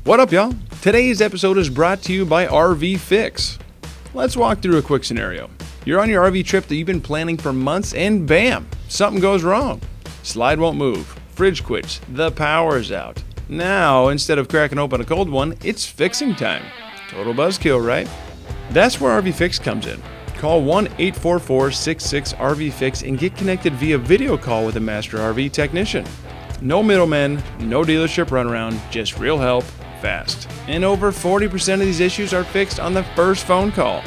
What up, y'all? Today's episode is brought to you by RV Fix. Let's walk through a quick scenario. You're on your RV trip that you've been planning for months and bam, something goes wrong. Slide won't move, fridge quits, the power's out. Now, instead of cracking open a cold one, it's fixing time. Total buzzkill, right? That's where RV Fix comes in. Call 1-844-66-RV-FIX and get connected via video call with a master RV technician. No middlemen, no dealership runaround, just real help, fast. And over 40% of these issues are fixed on the first phone call.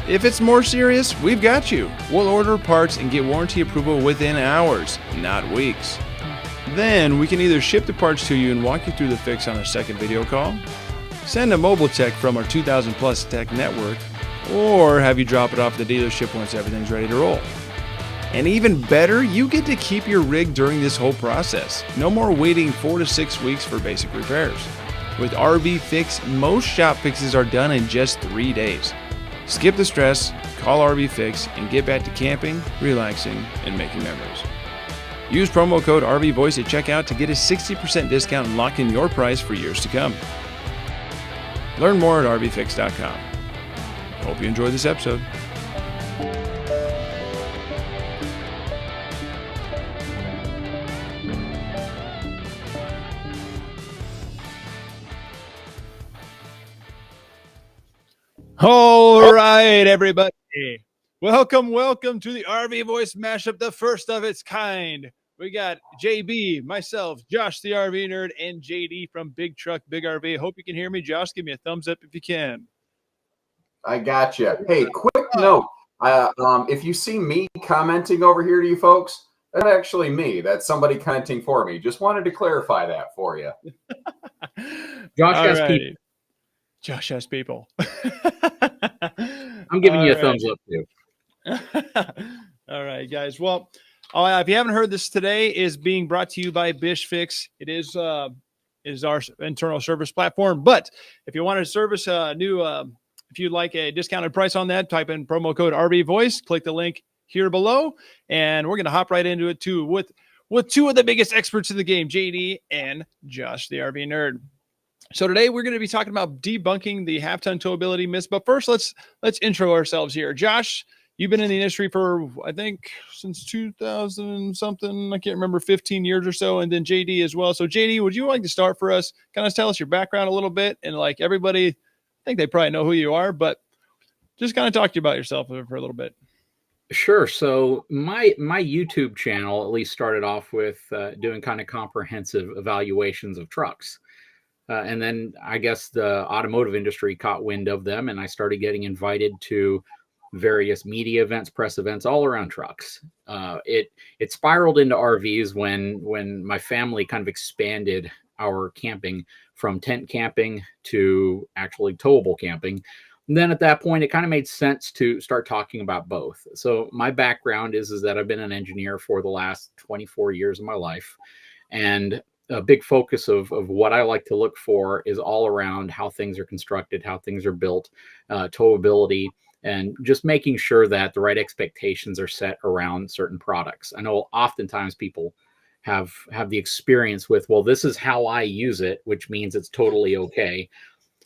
If it's more serious, we've got you. We'll order parts and get warranty approval within hours, not weeks. Then we can either ship the parts to you and walk you through the fix on a second video call, send a mobile tech from our 2,000 plus tech network, or have you drop it off at the dealership once everything's ready to roll. And even better, you get to keep your rig during this whole process. No more waiting 4 to 6 weeks for basic repairs. With RV Fix, most shop fixes are done in just 3 days. Skip the stress, call RV Fix, and get back to camping, relaxing, and making memories. Use promo code RV Voice at checkout to get a 60% discount and lock in your price for years to come. Learn more at rvfix.com. Hope you enjoyed this episode. All right, everybody. Welcome to the RV Voice Mashup, the first of its kind. We got JB, myself, Josh the RV Nerd, and JD from Big Truck Big RV. Hope you can hear me. Josh, give me a thumbs up if you can. I got you. Hey, quick note. If you see me commenting over here to you folks, that's actually me. That's somebody commenting for me. Just wanted to clarify that for you. Josh has people. Josh has people. I'm giving you a thumbs up too. All right, guys. Well, if you haven't heard, this today is being brought to you by Bish Fix. It is our internal service platform. But if you want to service a new, if you'd like a discounted price on that, type in promo code RV Voice. Click the link here below, and we're going to hop right into it too with two of the biggest experts in the game, JD and Josh, the RV Nerd. So today we're going to be talking about debunking the half-ton towability myths. But first, let's intro ourselves here. Josh, you've been in the industry for, I think, since 2000 something. I can't remember, 15 years or so. And then JD as well. So JD, would you like to start for us? Kind of tell us your background a little bit. And like everybody, I think they probably know who you are, but just kind of talk to you about yourself for a little bit. Sure. So my YouTube channel at least started off with doing kind of comprehensive evaluations of trucks. And then I guess the automotive industry caught wind of them, and I started getting invited to various media events, press events all around trucks. It spiraled into RVs when my family kind of expanded our camping from tent camping to actually towable camping. And then at that point, it kind of made sense to start talking about both. So my background is that I've been an engineer for the last 24 years of my life, and a big focus of what I like to look for is all around how things are constructed, how things are built, towability, and just making sure that the right expectations are set around certain products. I know oftentimes people have the experience with, well, this is how I use it, which means it's totally okay.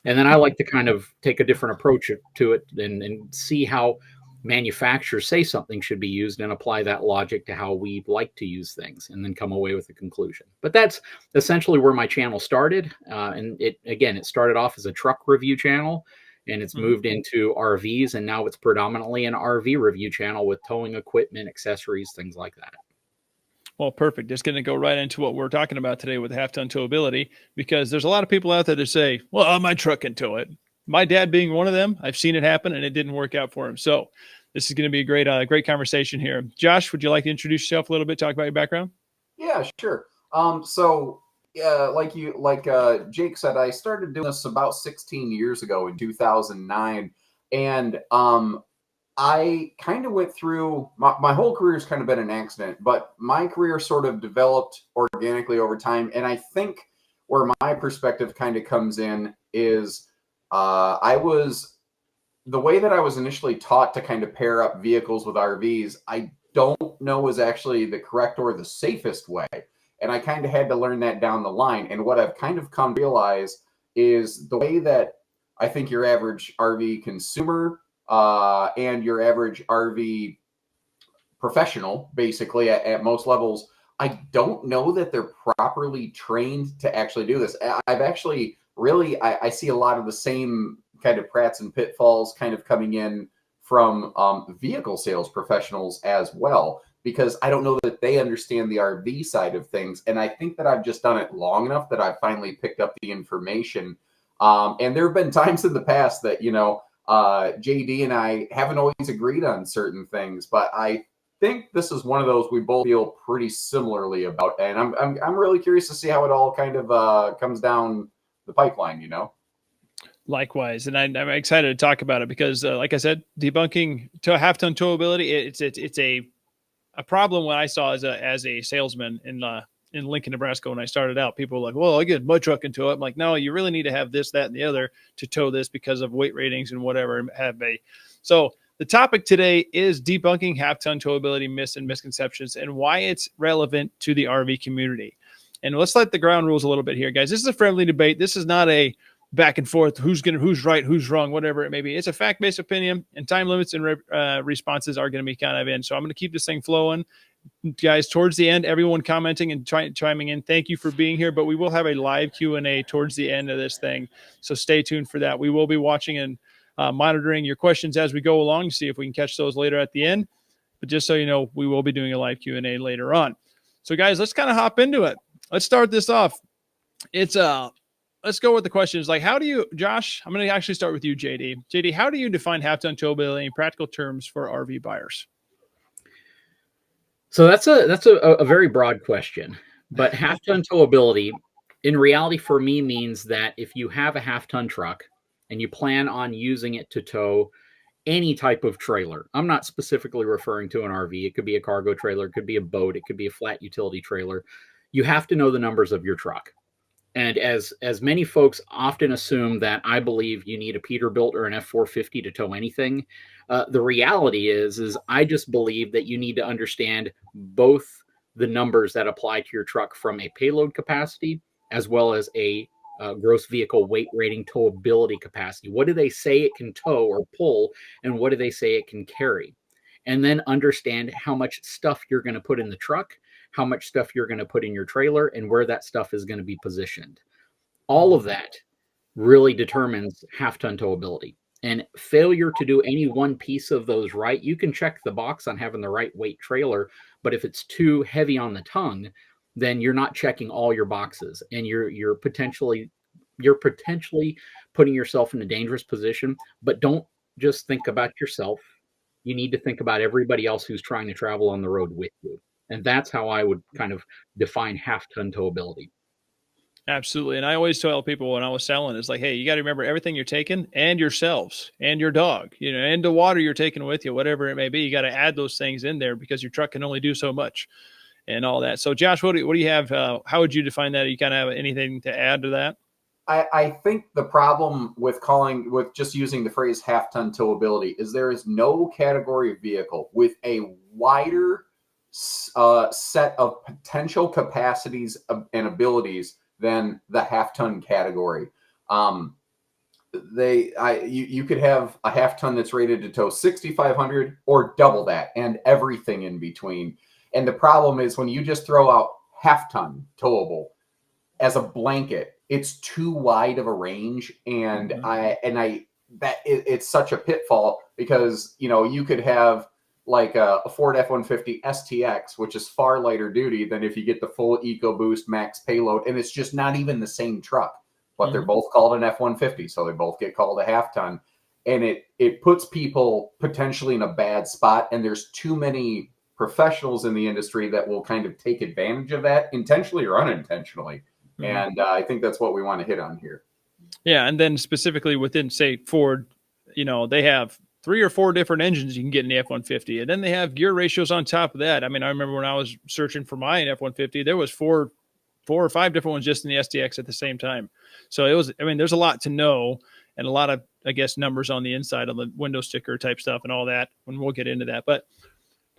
And then I like to kind of take a different approach to it and see how manufacturers say something should be used and apply that logic to how we like to use things and then come away with a conclusion. But that's essentially where my channel started. And it started off as a truck review channel, and it's moved into RVs, and now it's predominantly an RV review channel with towing equipment, accessories, things like that. Well, perfect. Just going to go right into what we're talking about today with half-ton towability, because there's a lot of people out there that say, well, my truck can tow it. My dad being one of them, I've seen it happen and it didn't work out for him. So this is going to be a great conversation here. Josh, would you like to introduce yourself a little bit, talk about your background? Yeah, sure. Like Jake said, I started doing this about 16 years ago in 2009. And I kind of went through, my whole career has kind of been an accident, but my career sort of developed organically over time. And I think where my perspective kind of comes in is the way that I was initially taught to kind of pair up vehicles with RVs, I don't know is actually the correct or the safest way. And I kind of had to learn that down the line. And what I've kind of come to realize is the way that I think your average RV consumer and your average RV professional, basically at most levels, I don't know that they're properly trained to actually do this. I've actually really, I see a lot of the same kind of prats and pitfalls kind of coming in from vehicle sales professionals as well, because I don't know that they understand the RV side of things. And I think that I've just done it long enough that I've finally picked up the information. And there have been times in the past that, JD and I haven't always agreed on certain things, but I think this is one of those we both feel pretty similarly about. And I'm really curious to see how it all kind of comes down the pipeline, Likewise, and I'm excited to talk about it because, like I said, debunking to half-ton towability, it's a problem. What I saw as a salesman in Lincoln, Nebraska, when I started out, people were like, "Well, I get my truck into it." I'm like, "No, you really need to have this, that, and the other to tow this because of weight ratings and whatever have they." So the topic today is debunking half-ton towability myths and misconceptions and why it's relevant to the RV community. And let's let the ground rules a little bit here, guys. This is a friendly debate. This is not a back and forth, who's right, who's wrong, whatever it may be. It's a fact-based opinion, and time limits and responses are going to be kind of in. So I'm going to keep this thing flowing. Guys, towards the end, everyone commenting and chiming in, thank you for being here, but we will have a live Q&A towards the end of this thing, so stay tuned for that. We will be watching and monitoring your questions as we go along to see if we can catch those later at the end. But just so you know, we will be doing a live Q&A later on. So guys, let's kind of hop into it. Let's start this off. Let's go with the questions. Like, how do you, Josh, I'm going to actually start with you, JD. JD, how do you define half-ton towability in practical terms for RV buyers? So that's a very broad question, but half-ton towability in reality for me means that if you have a half-ton truck and you plan on using it to tow any type of trailer, I'm not specifically referring to an RV. It could be a cargo trailer, it could be a boat, it could be a flat utility trailer. You have to know the numbers of your truck. And as many folks often assume that I believe you need a Peterbilt or an F450 to tow anything, the reality is I just believe that you need to understand both the numbers that apply to your truck from a payload capacity as well as a gross vehicle weight rating towability capacity. What do they say it can tow or pull, and what do they say it can carry? And then understand how much stuff you're going to put in the truck, how much stuff you're going to put in your trailer, and where that stuff is going to be positioned. All of that really determines half-ton towability. And failure to do any one piece of those right, you can check the box on having the right weight trailer, but if it's too heavy on the tongue, then you're not checking all your boxes, and you're potentially putting yourself in a dangerous position. But don't just think about yourself. You need to think about everybody else who's trying to travel on the road with you. And that's how I would kind of define half-ton towability. Absolutely. And I always tell people when I was selling, it's like, hey, you got to remember everything you're taking and yourselves and your dog, and the water you're taking with you, whatever it may be. You got to add those things in there because your truck can only do so much and all that. So Josh, what do you have? How would you define that? You kind of have anything to add to that? I think the problem with just using the phrase half-ton towability is there is no category of vehicle with a wider set of potential capacities and abilities than the half-ton category. You could have a half-ton that's rated to tow 6,500 or double that and everything in between. And the problem is when you just throw out half-ton towable as a blanket, it's too wide of a range, and it's such a pitfall because you could have like a Ford F-150 STX, which is far lighter duty than if you get the full EcoBoost max payload, and it's just not even the same truck, but they're both called an F-150, so they both get called a half-ton, and it puts people potentially in a bad spot, and there's too many professionals in the industry that will kind of take advantage of that intentionally or unintentionally. And I think that's what we want to hit on here. Yeah. And then specifically within, say, Ford, they have 3 or 4 different engines you can get in the F-150. And then they have gear ratios on top of that. I mean, I remember when I was searching for my F-150, there was 4 or 5 different ones just in the STX at the same time. So there's a lot to know and a lot of, I guess, numbers on the inside on the window sticker type stuff and all that. And we'll get into that. But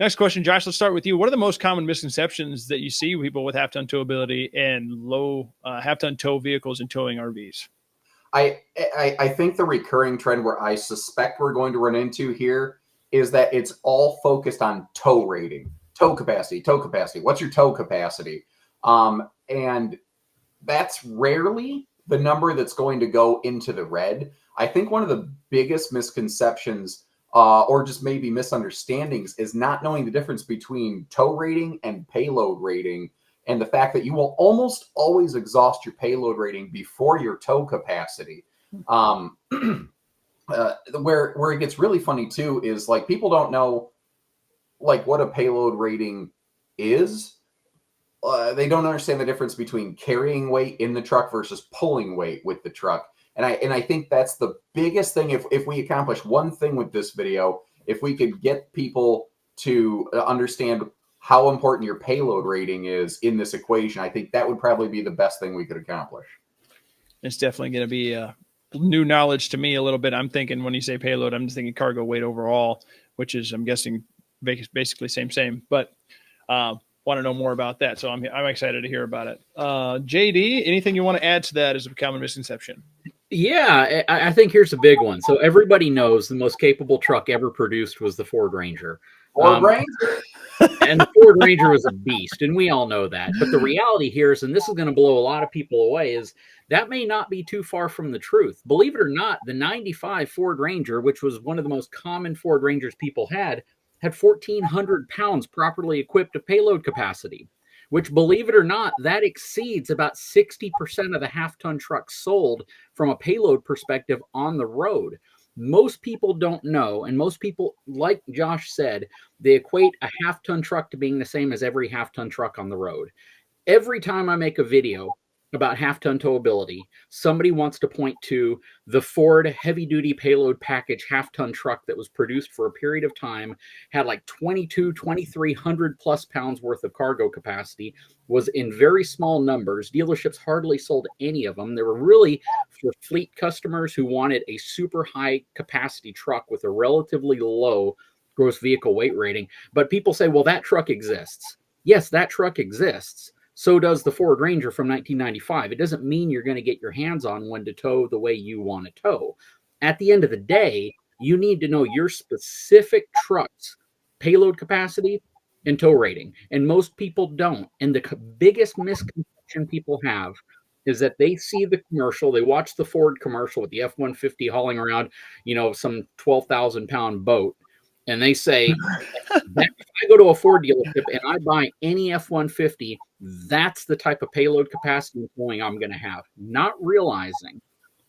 next question, Josh, let's start with you. What are the most common misconceptions that you see people with half-ton towability and low half-ton tow vehicles and towing RVs? I think the recurring trend where I suspect we're going to run into here is that it's all focused on tow rating, tow capacity, tow capacity. What's your tow capacity? And that's rarely the number that's going to go into the red. I think one of the biggest misconceptions or just maybe misunderstandings is not knowing the difference between tow rating and payload rating, and the fact that you will almost always exhaust your payload rating before your tow capacity. Where it gets really funny too is like people don't know like what a payload rating is. They don't understand the difference between carrying weight in the truck versus pulling weight with the truck. And I think that's the biggest thing. If we accomplish one thing with this video, if we could get people to understand how important your payload rating is in this equation, I think that would probably be the best thing we could accomplish. It's definitely going to be new knowledge to me a little bit. I'm thinking when you say payload, I'm just thinking cargo weight overall, which is, I'm guessing, basically same. But want to know more about that. So I'm excited to hear about it. JD, anything you want to add to that as a common misconception? Yeah, I think here's a big one. So everybody knows the most capable truck ever produced was the Ford Ranger. Ford Ranger. And the Ford Ranger was a beast, and we all know that. But the reality here is, and this is going to blow a lot of people away, is that may not be too far from the truth. Believe it or not, the 95 Ford Ranger, which was one of the most common Ford Rangers people had 1,400 pounds properly equipped of payload capacity, which, believe it or not, that exceeds about 60% of the half-ton trucks sold from a payload perspective on the road. Most people don't know, and most people, like Josh said, they equate a half-ton truck to being the same as every half-ton truck on the road. Every time I make a video about half-ton towability, somebody wants to point to the Ford heavy-duty payload package half-ton truck that was produced for a period of time, had like 2,300 plus pounds worth of cargo capacity, was in very small numbers. Dealerships hardly sold any of them. They were really for fleet customers who wanted a super high capacity truck with a relatively low gross vehicle weight rating. But people say, well, that truck exists. Yes, that truck exists. So does the Ford Ranger from 1995. It doesn't mean you're going to get your hands on one to tow the way you want to tow. At the end of the day, you need to know your specific truck's payload capacity and tow rating. And most people don't. And the biggest misconception people have is that they see the commercial, they watch the Ford commercial with the F-150 hauling around, some 12,000 pound boat. And they say, if I go to a Ford dealership and I buy any F-150, that's the type of payload capacity and towing I'm going to have. Not realizing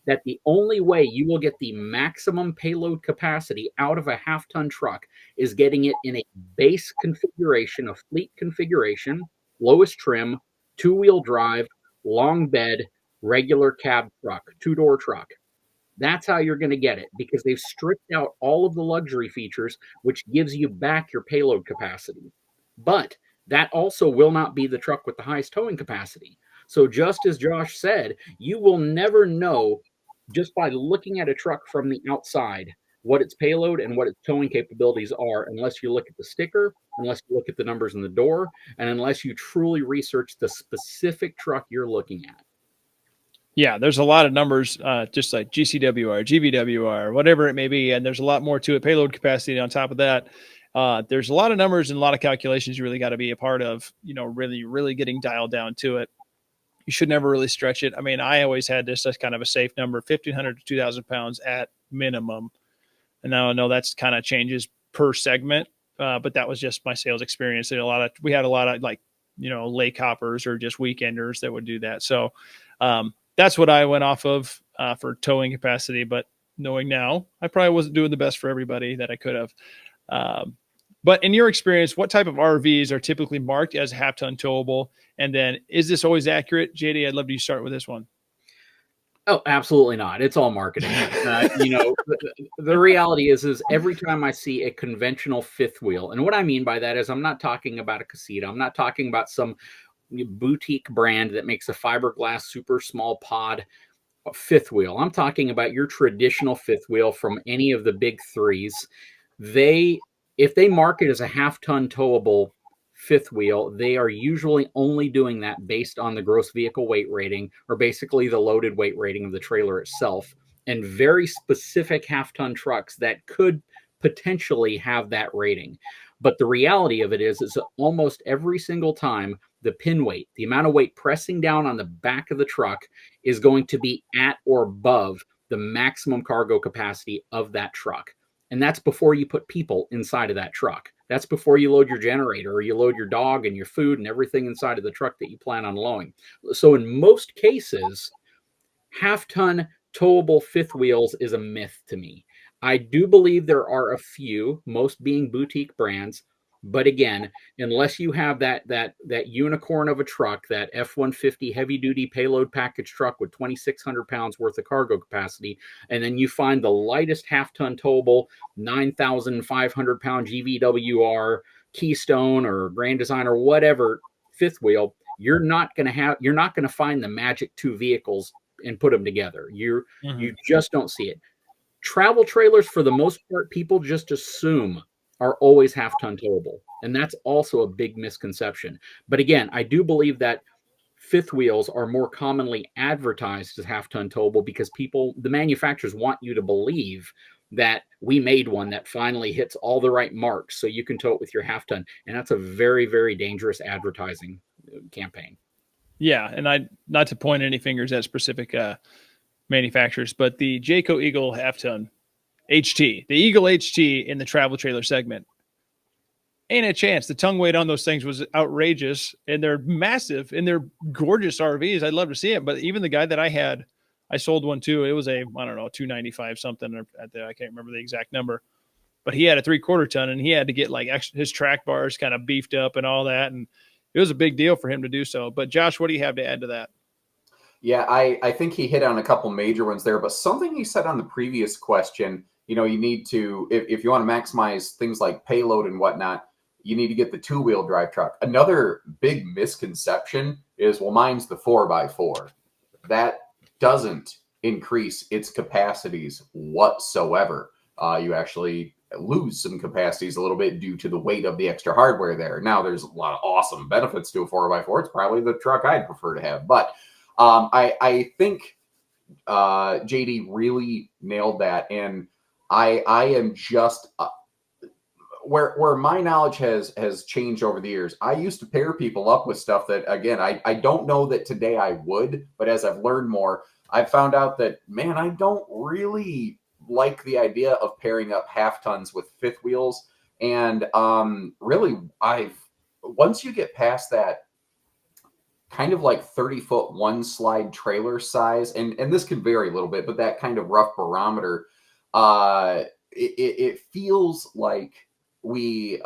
that the only way you will get the maximum payload capacity out of a half-ton truck is getting it in a base configuration, a fleet configuration, lowest trim, two-wheel drive, long bed, regular cab truck, two-door truck. That's how you're going to get it, because they've stripped out all of the luxury features, which gives you back your payload capacity. But that also will not be the truck with the highest towing capacity. So just as Josh said, you will never know just by looking at a truck from the outside what its payload and what its towing capabilities are, unless you look at the sticker, unless you look at the numbers in the door, and unless you truly research the specific truck you're looking at. Yeah, there's a lot of numbers, just like GCWR, GVWR, whatever it may be, and there's a lot more to it. Payload capacity on top of that. There's a lot of numbers and a lot of calculations you really got to be a part of, really getting dialed down to it. You should never really stretch it. I mean, I always had this as kind of a safe number, 1,500 to 2,000 pounds at minimum. And now I know that's kind of changes per segment, but that was just my sales experience. We had a lot of lake hoppers or just weekenders that would do that. So, that's what I went off of for towing capacity. But knowing now, I probably wasn't doing the best for everybody that I could have. But in your experience, what type of RVs are typically marked as half-ton towable? And then is this always accurate? JD, I'd love to start with this one. Oh, absolutely not. It's all marketing. The reality is every time I see a conventional fifth wheel, and what I mean by that is I'm not talking about a Casita. I'm not talking about some boutique brand that makes a fiberglass super small pod fifth wheel. I'm talking about your traditional fifth wheel from any of the big threes. If they market as a half-ton towable fifth wheel, they are usually only doing that based on the gross vehicle weight rating, or basically the loaded weight rating of the trailer itself, and very specific half-ton trucks that could potentially have that rating. But the reality of it is almost every single time the pin weight, the amount of weight pressing down on the back of the truck, is going to be at or above the maximum cargo capacity of that truck. And that's before you put people inside of that truck. That's before you load your generator, or you load your dog and your food and everything inside of the truck that you plan on loading. So in most cases, half-ton towable fifth wheels is a myth to me. I do believe there are a few, most being boutique brands, but again, unless you have that unicorn of a truck, that F-150 heavy-duty payload package truck with 2,600 pounds worth of cargo capacity, and then you find the lightest half-ton towable 9,500 pound GVWR Keystone or Grand Design or whatever fifth wheel, you're not going to find the magic two vehicles and put them together. You just don't see it. Travel trailers, for the most part, people just assume are always half-ton towable, and that's also a big misconception. But again, I do believe that fifth wheels are more commonly advertised as half-ton towable because the manufacturers want you to believe that we made one that finally hits all the right marks so you can tow it with your half-ton, and that's a very, very dangerous advertising campaign. Yeah, and not to point any fingers at specific manufacturers, but the Jayco Eagle half-ton HT, the Eagle HT in the travel trailer segment, ain't a chance. The tongue weight on those things was outrageous, and they're massive, and they're gorgeous RVs. I'd love to see it, but even the guy that I sold one too. It was a, I don't know, 295 something, or I can't remember the exact number, but he had a 3/4 ton, and he had to get like his track bars kind of beefed up and all that, and it was a big deal for him to do so. But Josh, what do you have to add to that? Yeah, I think he hit on a couple major ones there, but something he said on the previous question, you need to, if you want to maximize things like payload and whatnot, you need to get the 2-wheel drive truck. Another big misconception is, well, mine's the 4x4. That doesn't increase its capacities whatsoever. You actually lose some capacities a little bit due to the weight of the extra hardware there. Now, there's a lot of awesome benefits to a 4x4. It's probably the truck I'd prefer to have, but I think JD really nailed that, and I am just where my knowledge has changed over the years. I used to pair people up with stuff that, again, I don't know that today I would, but as I've learned more, I've found out that, man, I don't really like the idea of pairing up half tons with fifth wheels, and really, once you get past that kind of like 30-foot one slide trailer size, and this can vary a little bit, but that kind of rough barometer, it feels like we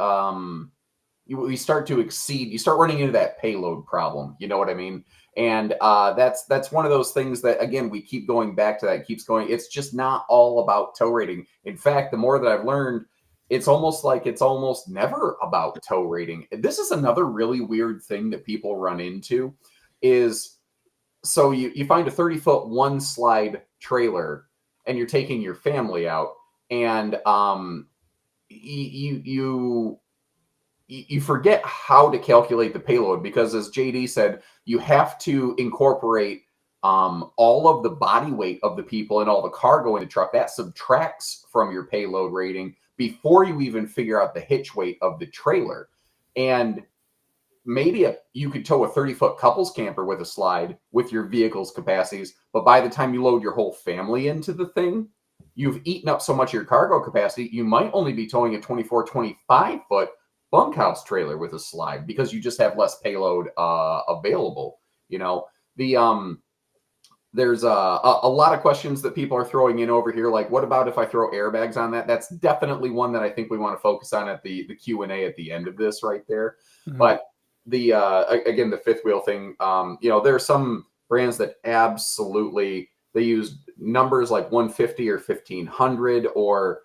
start to exceed. You start running into that payload problem. You know what I mean? And that's one of those things that, again, we keep going back to. That keeps going. It's just not all about tow rating. In fact, the more that I've learned, it's almost never about tow rating. This is another really weird thing that people run into is, so you find a 30-foot one slide trailer and you're taking your family out, and you forget how to calculate the payload, because, as JD said, you have to incorporate all of the body weight of the people and all the cargo in the truck. That subtracts from your payload rating before you even figure out the hitch weight of the trailer. And maybe you could tow a 30-foot couples camper with a slide with your vehicle's capacities, but by the time you load your whole family into the thing, you've eaten up so much of your cargo capacity, you might only be towing a 24, 25-foot bunkhouse trailer with a slide because you just have less payload available. There's a lot of questions that people are throwing in over here, like, what about if I throw airbags on that? That's definitely one that I think we want to focus on at the Q&A at the end of this right there. Mm-hmm. But again, the fifth wheel thing, there are some brands that absolutely, they use numbers like 150 or 1500, or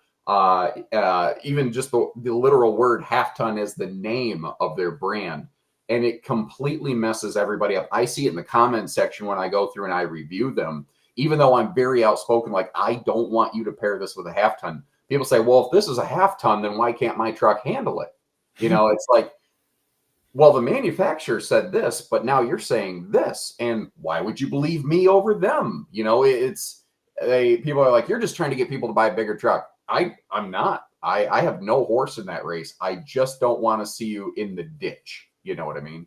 even just the literal word half ton as the name of their brand. And it completely messes everybody up. I see it in the comment section when I go through and I review them, even though I'm very outspoken, like, I don't want you to pair this with a half ton. People say, well, if this is a half ton, then why can't my truck handle it? It's like, well, the manufacturer said this, but now you're saying this, and why would you believe me over them? You know, people are like, you're just trying to get people to buy a bigger truck. I'm not. I have no horse in that race. I just don't want to see you in the ditch. You know what I mean?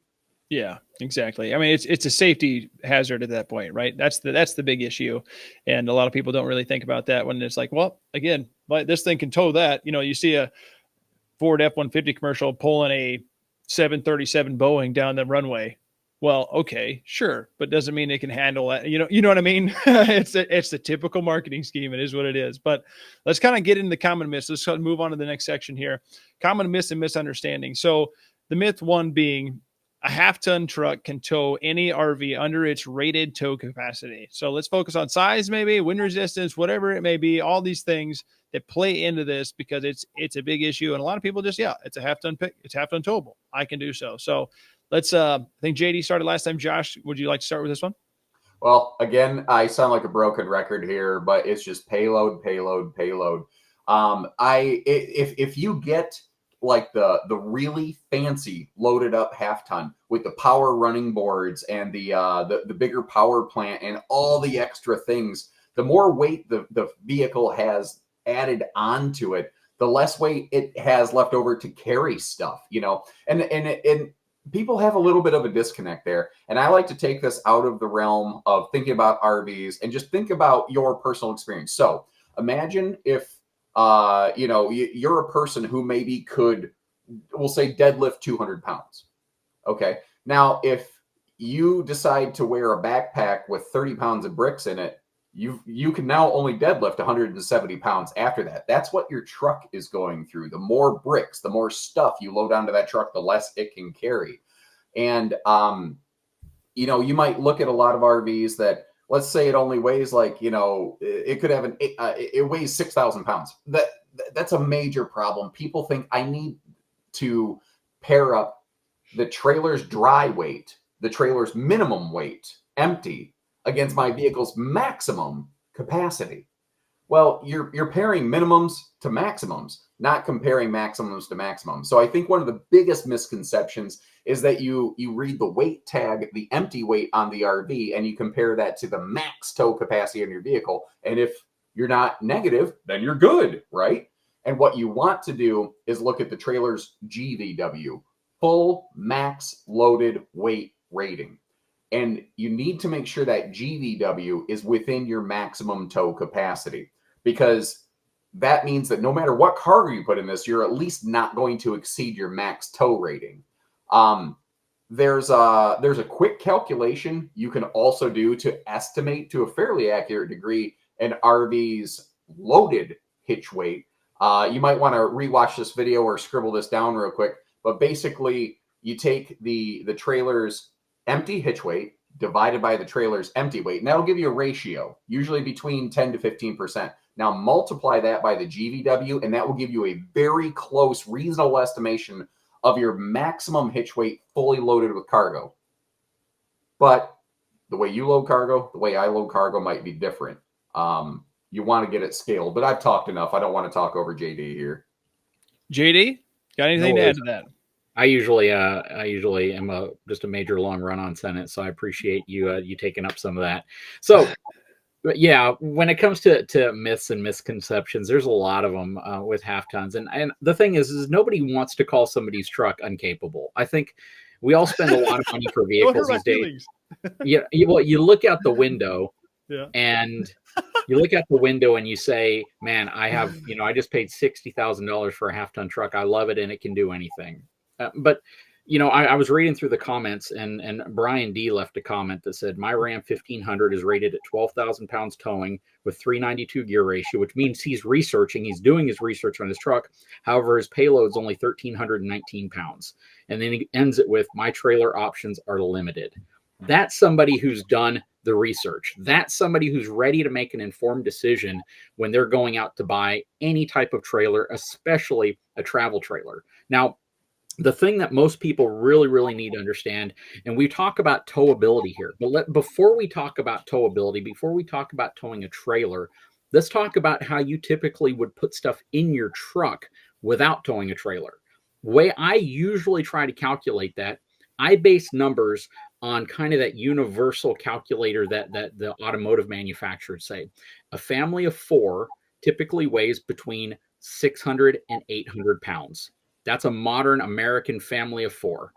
Yeah, exactly. I mean, it's a safety hazard at that point, right? That's the big issue, and a lot of people don't really think about that when it's like, well, again, but this thing can tow that. You know, you see a Ford F-150 commercial pulling a 737 Boeing down the runway. Well, okay, sure, but doesn't mean it can handle that. You know what I mean? It's the typical marketing scheme. It is what it is. But let's kind of get into the common myths. Let's move on to the next section here. Common myths and misunderstandings. So the myth one being a half-ton truck can tow any RV under its rated tow capacity. So let's focus on size, maybe wind resistance, whatever it may be. All these things that play into this because it's a big issue, and a lot of people just it's a half-ton pick, it's half-ton towable. I can do so. So let's. I think JD started last time. Josh, would you like to start with this one? Well, again, I sound like a broken record here, but it's just payload, payload, payload. If you get like the really fancy loaded up half ton with the power running boards and the bigger power plant and all the extra things, the more weight the vehicle has added onto it, the less weight it has left over to carry stuff, you know, and people have a little bit of a disconnect there. And I like to take this out of the realm of thinking about RVs and just think about your personal experience. So imagine if, you're a person who maybe could, we'll say, deadlift 200 pounds. Okay. Now, if you decide to wear a backpack with 30 pounds of bricks in it, you can now only deadlift 170 pounds after that. That's what your truck is going through. The more bricks, the more stuff you load onto that truck, the less it can carry. And, you might look at a lot of RVs that, let's say it only weighs like, it could have it weighs 6,000 pounds. That's a major problem. People think I need to pair up the trailer's dry weight, the trailer's minimum weight, empty, against my vehicle's maximum capacity. Well, you're pairing minimums to maximums, not comparing maximums to maximums. So I think one of the biggest misconceptions is that you read the weight tag, the empty weight on the RV, and you compare that to the max tow capacity on your vehicle. And if you're not negative, then you're good, right? And what you want to do is look at the trailer's GVW, full max loaded weight rating. And you need to make sure that GVW is within your maximum tow capacity, because that means that no matter what cargo you put in this, you're at least not going to exceed your max tow rating. There's a quick calculation you can also do to estimate to a fairly accurate degree an RV's loaded hitch weight. You might want to rewatch this video or scribble this down real quick. But basically, you take the trailer's empty hitch weight divided by the trailer's empty weight, and that'll give you a ratio, usually between 10 to 15%. Now multiply that by the GVW, and that will give you a very close, reasonable estimation of your maximum hitch weight fully loaded with cargo. But the way you load cargo, the way I load cargo might be different. You want to get it scaled, but I've talked enough. I don't want to talk over JD here. JD, got anything to add to that? I usually am just a major long run-on sentence, so I appreciate you taking up some of that. So, but yeah, when it comes to myths and misconceptions, there's a lot of them with half tons, and the thing is nobody wants to call somebody's truck incapable. I think we all spend a lot of money for vehicles these days. You look out the window, and you look out the window and you say, "Man, I just paid $60,000 for a half-ton truck. I love it, and it can do anything." But I was reading through the comments, and Brian D left a comment that said, "My Ram 1500 is rated at 12,000 pounds towing with 392 gear ratio," which means he's doing his research on his truck. However, his payload's only 1,319 pounds. And then he ends it with, "My trailer options are limited." That's somebody who's done the research. That's somebody who's ready to make an informed decision when they're going out to buy any type of trailer, especially a travel trailer. Now, the thing that most people really, really need to understand, and we talk about towability here, but before we talk about towability, before we talk about towing a trailer, let's talk about how you typically would put stuff in your truck without towing a trailer. way I usually try to calculate that, I base numbers on kind of that universal calculator that the automotive manufacturers say. A family of 4 typically weighs between 600 and 800 pounds. That's a modern American family of 4.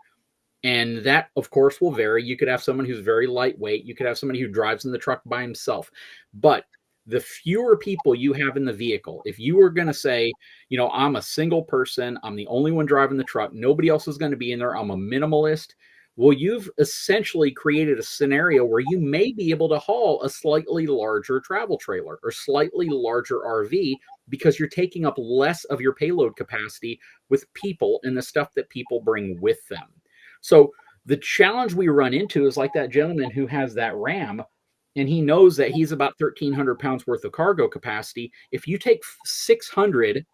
And that, of course, will vary. You could have someone who's very lightweight. You could have somebody who drives in the truck by himself. But the fewer people you have in the vehicle, if you were going to say, you know, I'm a single person, I'm the only one driving the truck, nobody else is going to be in there, I'm a minimalist. Well, you've essentially created a scenario where you may be able to haul a slightly larger travel trailer or slightly larger RV because you're taking up less of your payload capacity with people and the stuff that people bring with them. So the challenge we run into is like that gentleman who has that Ram, and he knows that he's about 1,300 pounds worth of cargo capacity. If you take 600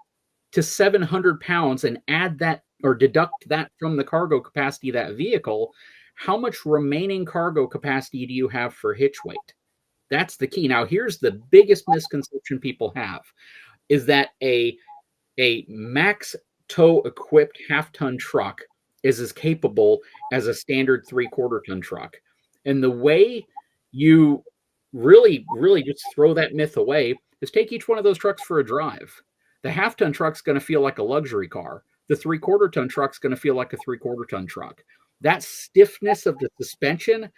to 700 pounds and add that or deduct that from the cargo capacity of that vehicle, how much remaining cargo capacity do you have for hitch weight? That's the key. Now, here's the biggest misconception people have is that a max tow equipped half-ton truck is as capable as a standard 3/4 ton truck. And the way you really just throw that myth away is take each one of those trucks for a drive. The half-ton truck's going to feel like a luxury car. The 3/4 ton truck's going to feel like a 3/4 ton truck. That stiffness of the suspension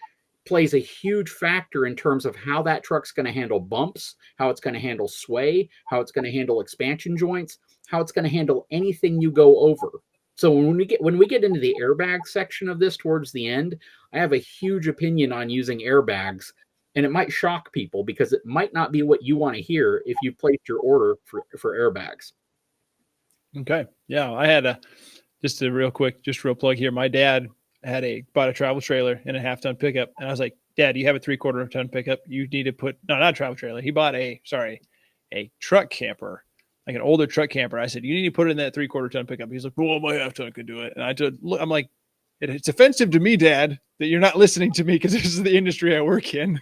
plays a huge factor in terms of how that truck's going to handle bumps, how it's going to handle sway, how it's going to handle expansion joints, how it's going to handle anything you go over. So when we get into the airbag section of this towards the end, I have a huge opinion on using airbags, and it might shock people because it might not be what you want to hear if you placed your order for airbags. Okay. Yeah. I had just a real plug here. My dad bought a travel trailer and a half-ton pickup. And I was like, Dad, you have a 3/4 ton pickup. You need to not a travel trailer. He bought a truck camper, like an older truck camper. I said, you need to put it in that 3/4 ton pickup. He's like, well, my half-ton could do it. And I'm like, it's offensive to me, Dad, that you're not listening to me because this is the industry I work in.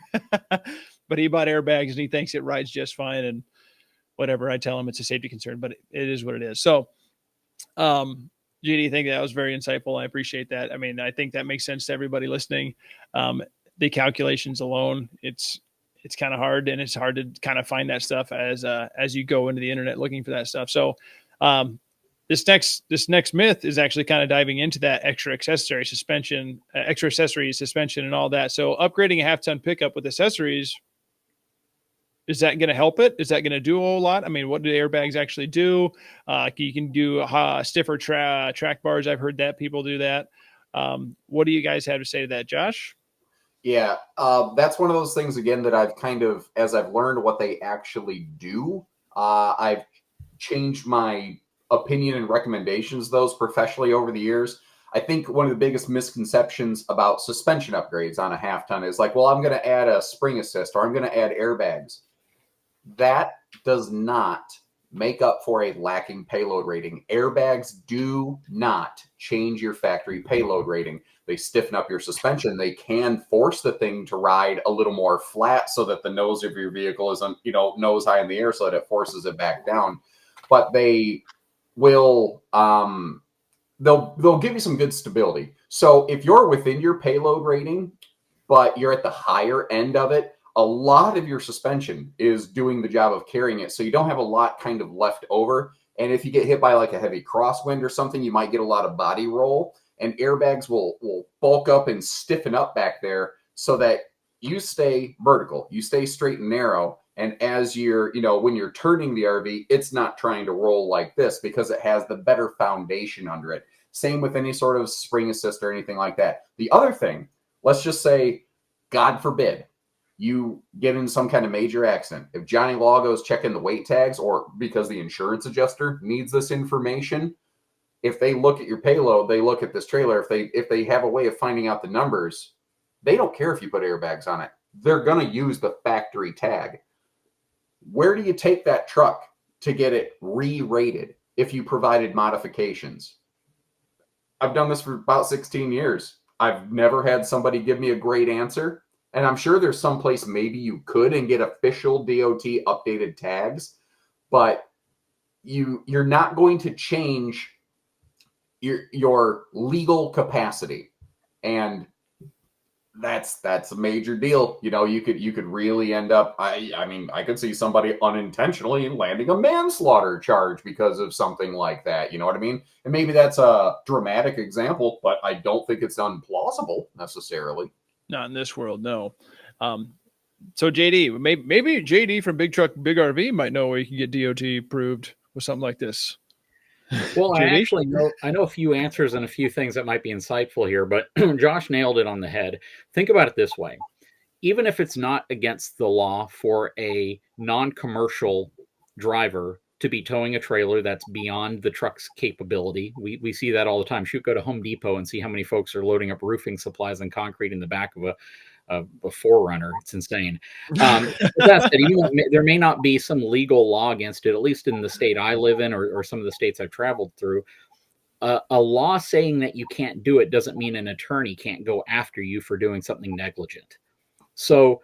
But he bought airbags and he thinks it rides just fine. And whatever, I tell him it's a safety concern, but it is what it is. So, Judy, I think that was very insightful. I appreciate that. I mean, I think that makes sense to everybody listening. The calculations alone, it's kind of hard, and it's hard to kind of find that stuff as you go into the internet looking for that stuff. So, this next myth is actually kind of diving into that extra accessory suspension, and all that. So, upgrading a half-ton pickup with accessories, is that going to help it? Is that going to do a whole lot? I mean, what do the airbags actually do? You can do stiffer track bars. I've heard that people do that. What do you guys have to say to that, Josh? Yeah, that's one of those things, again, that I've kind of, as I've learned what they actually do, I've changed my opinion and recommendations, those professionally over the years. I think one of the biggest misconceptions about suspension upgrades on a half-ton is like, well, I'm going to add a spring assist or I'm going to add airbags. That does not make up for a lacking payload rating. Airbags do not change your factory payload rating. They stiffen up your suspension. They can force the thing to ride a little more flat so that the nose of your vehicle isn't, nose high in the air so that it forces it back down. But they will, they'll give you some good stability. So if you're within your payload rating, but you're at the higher end of it, a lot of your suspension is doing the job of carrying it. So you don't have a lot kind of left over. And if you get hit by like a heavy crosswind or something, you might get a lot of body roll, and airbags will bulk up and stiffen up back there so that you stay vertical, you stay straight and narrow. And as you're, when you're turning the RV, it's not trying to roll like this because it has the better foundation under it. Same with any sort of spring assist or anything like that. The other thing, let's just say, God forbid, you get in some kind of major accident. If Johnny Law goes checking the weight tags, or because the insurance adjuster needs this information, if they look at your payload, they look at this trailer, if they have a way of finding out the numbers, they don't care if you put airbags on it. They're going to use the factory tag. Where do you take that truck to get it re-rated if you provided modifications? I've done this for about 16 years. I've never had somebody give me a great answer. And I'm sure there's some place maybe you could and get official DOT updated tags, but you're not going to change. your legal capacity, and that's a major deal. You know, you could really end up. I mean, I could see somebody unintentionally landing a manslaughter charge because of something like that. You know what I mean? And maybe that's a dramatic example, but I don't think it's unplausible necessarily. Not in this world, no. So JD, maybe JD from Big Truck Big RV might know where you can get DOT approved with something like this. Well, I JD? actually know a few answers and a few things that might be insightful here, but Josh nailed it on the head. Think about it this way. Even if it's not against the law for a non-commercial driver to be towing a trailer that's beyond the truck's capability, we see that all the time. Go to Home Depot and see how many folks are loading up roofing supplies and concrete in the back of a Forerunner. It's insane. That said, even though there may not be some legal law against it, at least in the state I live in, or some of the states I've traveled through, a law saying that you can't do it doesn't mean an attorney can't go after you for doing something negligent. So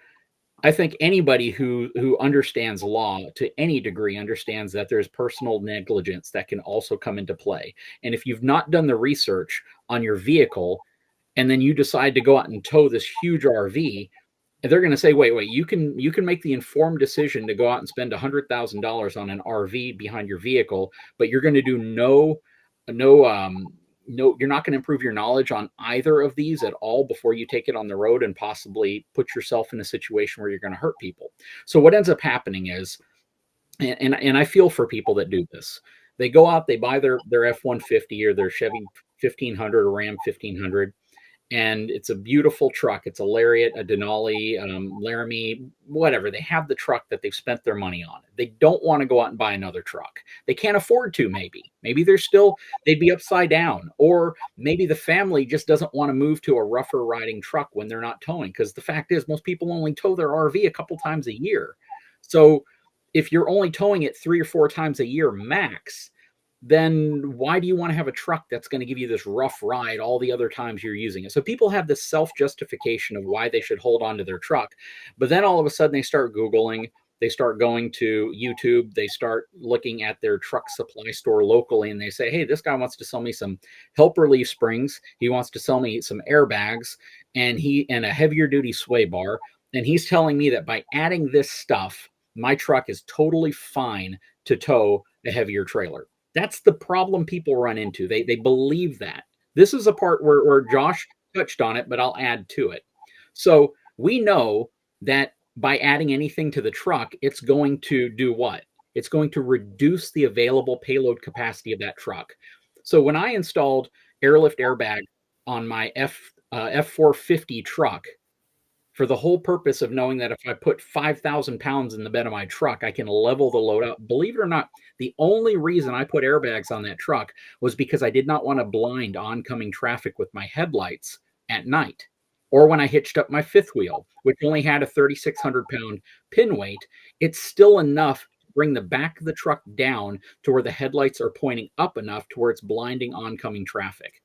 I think anybody who understands law to any degree understands that there's personal negligence that can also come into play. And if you've not done the research on your vehicle, and then you decide to go out and tow this huge RV, they're going to say, wait, you can make the informed decision to go out and spend $100,000 on an RV behind your vehicle, but you're going to do you're not going to improve your knowledge on either of these at all before you take it on the road and possibly put yourself in a situation where you're going to hurt people. So what ends up happening is, and I feel for people that do this, they go out, they buy their F-150 or their Chevy 1500 or Ram 1500, and it's a beautiful truck. It's a Lariat, a Denali, Laramie, whatever. They have the truck that they've spent their money on. They don't want to go out and buy another truck. They can't afford to, maybe. Maybe they'd be upside down. Or maybe the family just doesn't want to move to a rougher riding truck when they're not towing. Because the fact is, most people only tow their RV a couple times a year. So if you're only towing it 3 or 4 times a year max, then why do you want to have a truck that's going to give you this rough ride all the other times you're using it? So people have this self-justification of why they should hold on to their truck. But then all of a sudden they start Googling, they start going to YouTube, they start looking at their truck supply store locally, and they say, hey, this guy wants to sell me some help relief springs. He wants to sell me some airbags and a heavier duty sway bar. And he's telling me that by adding this stuff, my truck is totally fine to tow a heavier trailer. That's the problem people run into. They believe that. This is a part where Josh touched on it, but I'll add to it. So we know that by adding anything to the truck, it's going to do what? It's going to reduce the available payload capacity of that truck. So when I installed airlift airbag on my F450 truck, for the whole purpose of knowing that if I put 5,000 pounds in the bed of my truck, I can level the load out. Believe it or not, the only reason I put airbags on that truck was because I did not want to blind oncoming traffic with my headlights at night, or when I hitched up my fifth wheel, which only had a 3,600 pound pin weight. It's still enough to bring the back of the truck down to where the headlights are pointing up enough to where it's blinding oncoming traffic.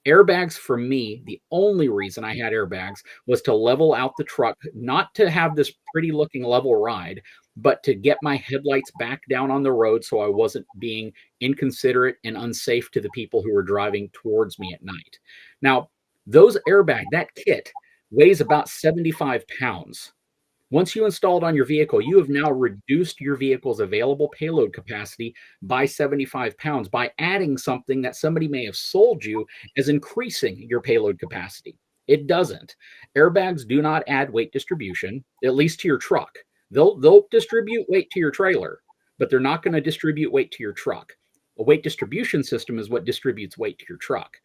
Airbags, for me, the only reason I had airbags was to level out the truck, not to have this pretty looking level ride, but to get my headlights back down on the road so I wasn't being inconsiderate and unsafe to the people who were driving towards me at night. Now, that kit weighs about 75 pounds. Once you install it on your vehicle, you have now reduced your vehicle's available payload capacity by 75 pounds by adding something that somebody may have sold you as increasing your payload capacity. It doesn't. Airbags do not add weight distribution, at least to your truck. They'll distribute weight to your trailer, but they're not going to distribute weight to your truck. A weight distribution system is what distributes weight to your truck.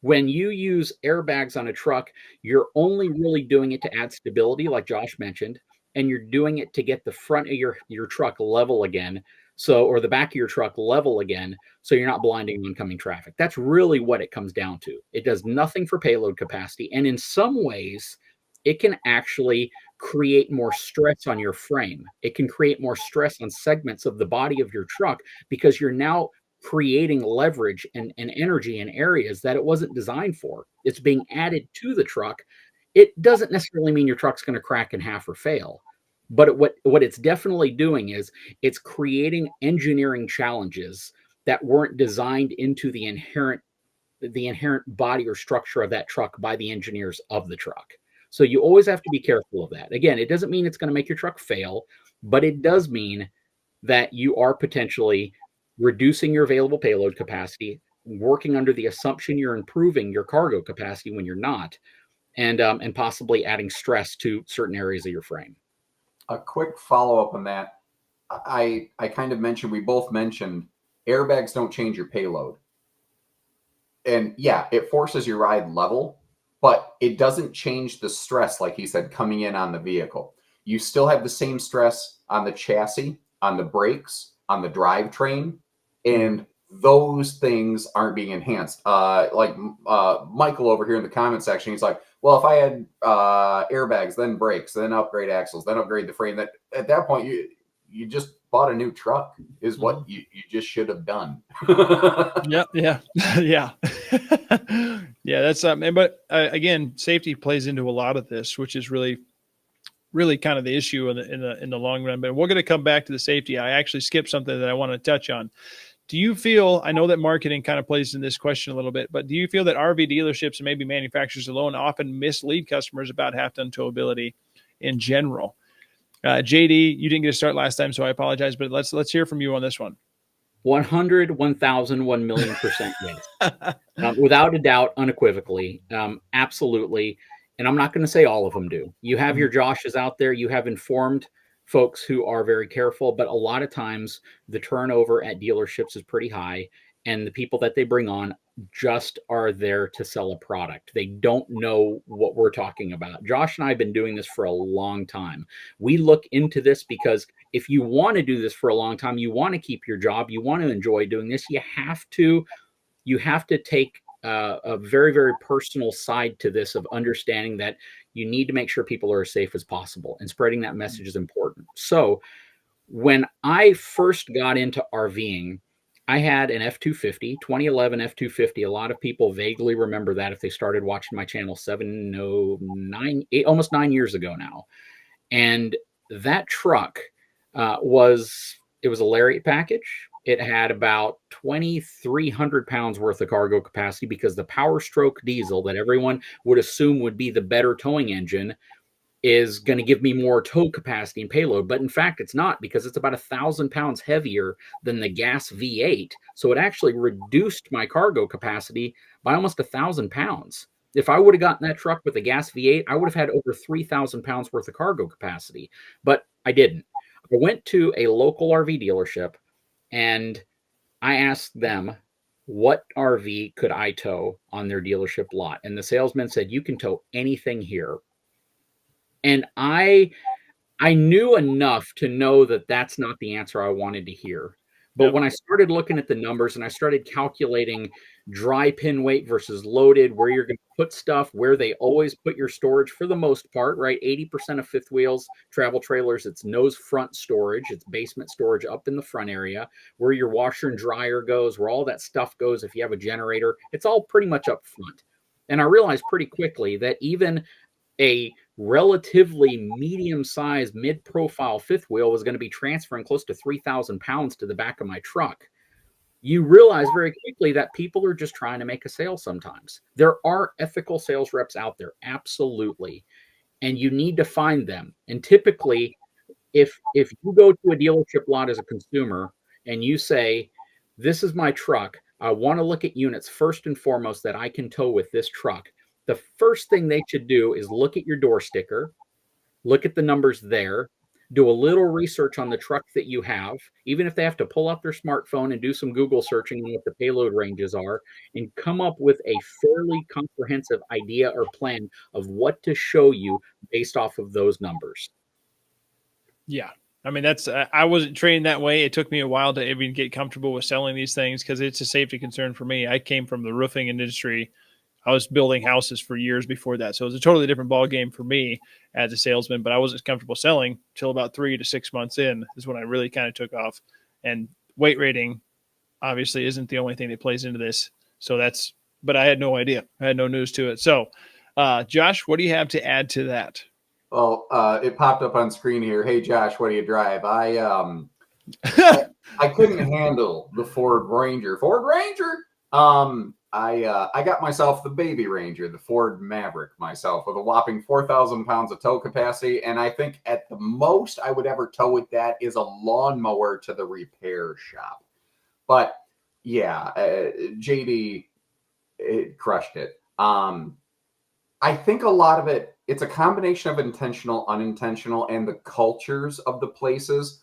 When you use airbags on a truck, you're only really doing it to add stability, like Josh mentioned, and you're doing it to get the front of your truck level again, or the back of your truck level again, so you're not blinding oncoming traffic. That's really what it comes down to. It does nothing for payload capacity, and in some ways, it can actually create more stress on your frame. It can create more stress on segments of the body of your truck because you're now creating leverage and energy in areas that it wasn't designed for. It's being added to the truck. It doesn't necessarily mean your truck's going to crack in half or fail. But what it's definitely doing is it's creating engineering challenges that weren't designed into the inherent the inherent body or structure of that truck by the engineers of the truck. So you always have to be careful of that. Again, it doesn't mean it's going to make your truck fail, but it does mean that you are potentially reducing your available payload capacity, working under the assumption you're improving your cargo capacity when you're not, and possibly adding stress to certain areas of your frame. A quick follow-up on that. I kind of mentioned, we both mentioned airbags don't change your payload. And yeah, it forces your ride level, but it doesn't change the stress, like he said, coming in on the vehicle. You still have the same stress on the chassis, on the brakes, on the drivetrain, and those things aren't being enhanced. Like Michael over here in the comment section, he's like, well, if I had airbags, then brakes, then upgrade axles, then upgrade the frame, that at that point you just bought a new truck is what you just should have done. Yeah. Yeah. That's but again, safety plays into a lot of this, which is really kind of the issue in the long run. But we're going to come back to the safety. I actually skipped something that I want to touch on. Do you feel, I know that marketing kind of plays in this question a little bit, but do you feel that RV dealerships and maybe manufacturers alone often mislead customers about half-ton towability in general? JD, you didn't get a start last time, so I apologize, but let's hear from you on this one. 100, 1,000, 1,000,000% yes. Without a doubt, unequivocally, absolutely. And I'm not going to say all of them do. You have your Joshes out there. You have informed folks who are very careful, but a lot of times the turnover at dealerships is pretty high, and the people that they bring on just are there to sell a product. They don't know what we're talking about. Josh and I have been doing this for a long time. We look into this because if you want to do this for a long time, you want to keep your job, you want to enjoy doing this, you have to take a very, very personal side to this of understanding that you need to make sure people are as safe as possible, and spreading that message is important. So when I first got into RVing, I had an F-250, 2011 F-250. A lot of people vaguely remember that if they started watching my channel almost 9 years ago now. And that truck was a Lariat package. It had about 2,300 pounds worth of cargo capacity because the Power Stroke diesel that everyone would assume would be the better towing engine is going to give me more tow capacity and payload. But in fact, it's not, because it's about 1,000 pounds heavier than the gas V8. So it actually reduced my cargo capacity by almost 1,000 pounds. If I would have gotten that truck with a gas V8, I would have had over 3,000 pounds worth of cargo capacity, but I didn't. I went to a local RV dealership and I asked them, what RV could I tow on their dealership lot? And the salesman said, you can tow anything here. And I knew enough to know that that's not the answer I wanted to hear. But when I started looking at the numbers and I started calculating dry pin weight versus loaded, where you're going to put stuff, where they always put your storage for the most part, right? 80% of fifth wheels, travel trailers, it's nose front storage, it's basement storage up in the front area, where your washer and dryer goes, where all that stuff goes. If you have a generator, it's all pretty much up front. And I realized pretty quickly that even a relatively medium-sized mid-profile fifth wheel was going to be transferring close to 3,000 pounds to the back of my truck. You realize very quickly that people are just trying to make a sale sometimes. There are ethical sales reps out there, absolutely. And you need to find them. And typically, if you go to a dealership lot as a consumer and you say, this is my truck, I want to look at units first and foremost that I can tow with this truck, the first thing they should do is look at your door sticker, look at the numbers there, do a little research on the truck that you have, even if they have to pull up their smartphone and do some Google searching on what the payload ranges are, and come up with a fairly comprehensive idea or plan of what to show you based off of those numbers. Yeah. I mean, I wasn't trained that way. It took me a while to even get comfortable with selling these things because it's a safety concern for me. I came from the roofing industry. I was building houses for years before that. So it was a totally different ball game for me as a salesman, but I wasn't comfortable selling till about 3 to 6 months in is when I really kind of took off. And weight rating obviously isn't the only thing that plays into this. So but I had no idea. I had no news to it. So Josh, what do you have to add to that? Well, it popped up on screen here. Hey, Josh, what do you drive? I couldn't handle the Ford Ranger. I got myself the Baby Ranger, the Ford Maverick myself, with a whopping 4,000 pounds of tow capacity. And I think at the most I would ever tow with that is a lawnmower to the repair shop. But yeah, JD, it crushed it. I think a lot of it, it's a combination of intentional, unintentional, and the cultures of the places.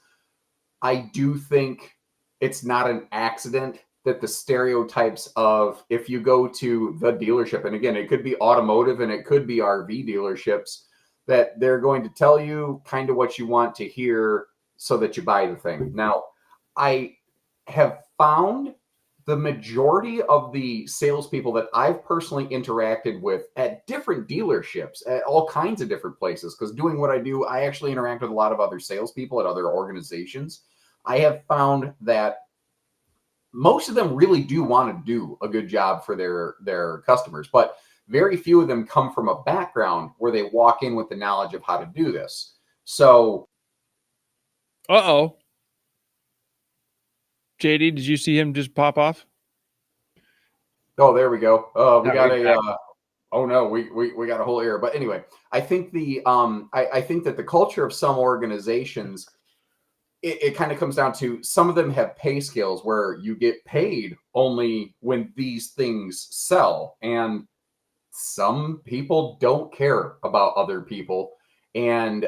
I do think it's not an accident that the stereotypes of, if you go to the dealership, and again, it could be automotive and it could be RV dealerships, that they're going to tell you kind of what you want to hear so that you buy the thing. Now, I have found the majority of the salespeople that I've personally interacted with at different dealerships, at all kinds of different places, because doing what I do, I actually interact with a lot of other salespeople at other organizations. I have found that most of them really do want to do a good job for their customers, but very few of them come from a background where they walk in with the knowledge of how to do this. So, JD, did you see him just pop off? Oh, there we go. We got a. Oh no, we got a whole error. But anyway, I think I think that the culture of some organizations, it kind of comes down to, some of them have pay scales where you get paid only when these things sell, and some people don't care about other people, and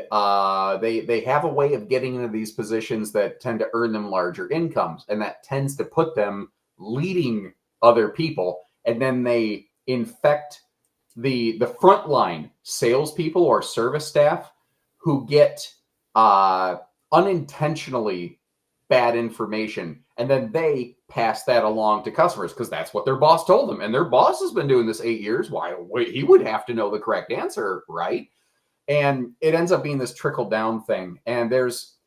they have a way of getting into these positions that tend to earn them larger incomes, and that tends to put them leading other people, and then they infect the frontline salespeople or service staff who get unintentionally bad information, and then they pass that along to customers because that's what their boss told them, and their boss has been doing this 8 years. Why, he would have to know the correct answer, right? And it ends up being this trickle down thing. And there's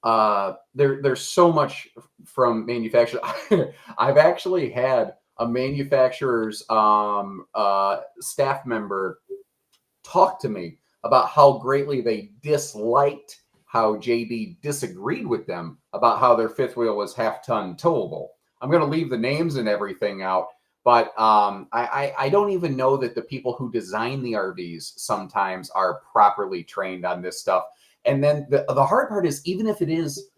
so much from manufacturers. I've actually had a manufacturer's staff member talk to me about how greatly they disliked how JD disagreed with them about how their fifth wheel was half-ton towable. I'm going to leave the names and everything out, but I don't even know that the people who design the RVs sometimes are properly trained on this stuff. And then the hard part is, even if it is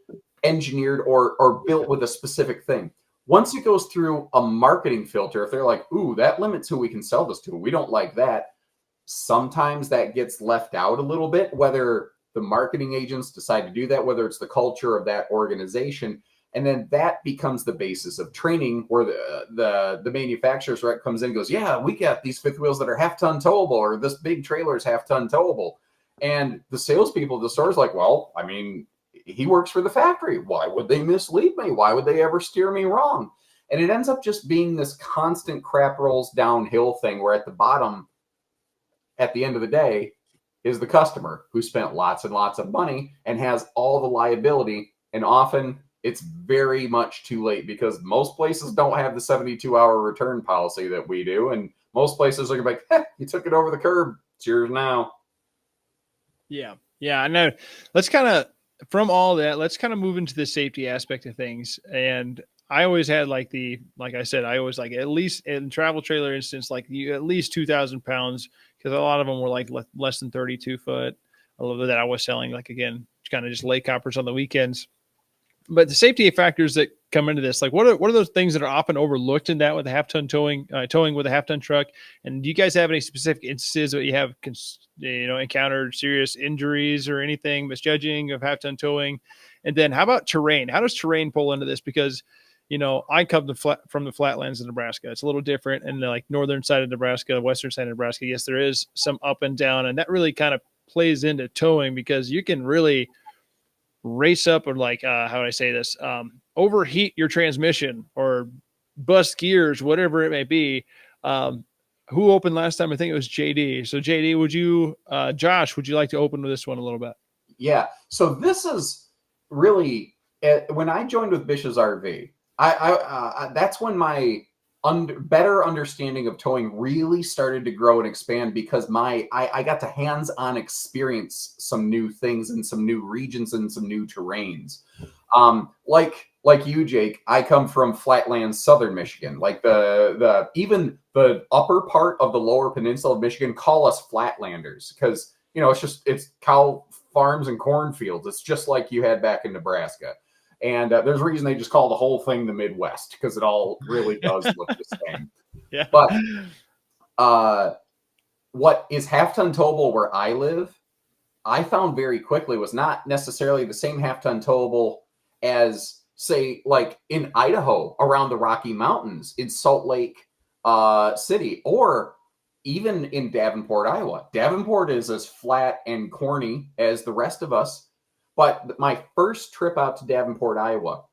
engineered or built with a specific thing, once it goes through a marketing filter, if they're like, ooh, that limits who we can sell this to, we don't like that, sometimes that gets left out a little bit, whether the marketing agents decide to do that, whether it's the culture of that organization. And then that becomes the basis of training, where the manufacturer's rep comes in and goes, yeah, we got these fifth wheels that are half-ton towable, or this big trailer is half-ton towable. And the salespeople of the store's like, well, I mean, he works for the factory. Why would they mislead me? Why would they ever steer me wrong? And it ends up just being this constant crap rolls downhill thing, where at the bottom, at the end of the day, is the customer who spent lots and lots of money and has all the liability. And often it's very much too late, because most places don't have the 72-hour return policy that we do. And most places are like, you took it over the curb, it's yours now. Yeah. I know. Let's kind of, from all that, let's kind of move into the safety aspect of things. And I always had like I said, I always like, at least in travel trailer instance, like at least 2,000 pounds, because a lot of them were like less than 32 foot. A little bit that I was selling, like, again, kind of just lake hoppers on the weekends. But the safety factors that come into this, like what are those things that are often overlooked in that with a half-ton towing with a half-ton truck? And do you guys have any specific instances that you have, encountered serious injuries or anything, misjudging of half-ton towing? And then how about terrain? How does terrain pull into this? Because I come from the flatlands of Nebraska. It's a little different. And like northern side of Nebraska, western side of Nebraska, yes, there is some up and down. And that really kind of plays into towing, because you can really race up, or like, how do I say this? Overheat your transmission or bust gears, whatever it may be. Who opened last time? I think it was JD. So JD, Josh, would you like to open with this one a little bit? Yeah. So this is really, when I joined with Bish's RV, that's when my better understanding of towing really started to grow and expand, because I got to hands-on experience some new things in some new regions and some new terrains. Like like you, Jake, I come from flatland southern Michigan. Like even the upper part of the lower peninsula of Michigan call us flatlanders because it's cow farms and cornfields. It's just like you had back in Nebraska. And there's a reason they just call the whole thing the Midwest, because it all really does look the same. Yeah. But what is half-ton towable where I live, I found very quickly was not necessarily the same half-ton towable as, say, like in Idaho around the Rocky Mountains, in Salt Lake City, or even in Davenport, Iowa. Davenport is as flat and corny as the rest of us. But my first trip out to Davenport, Iowa,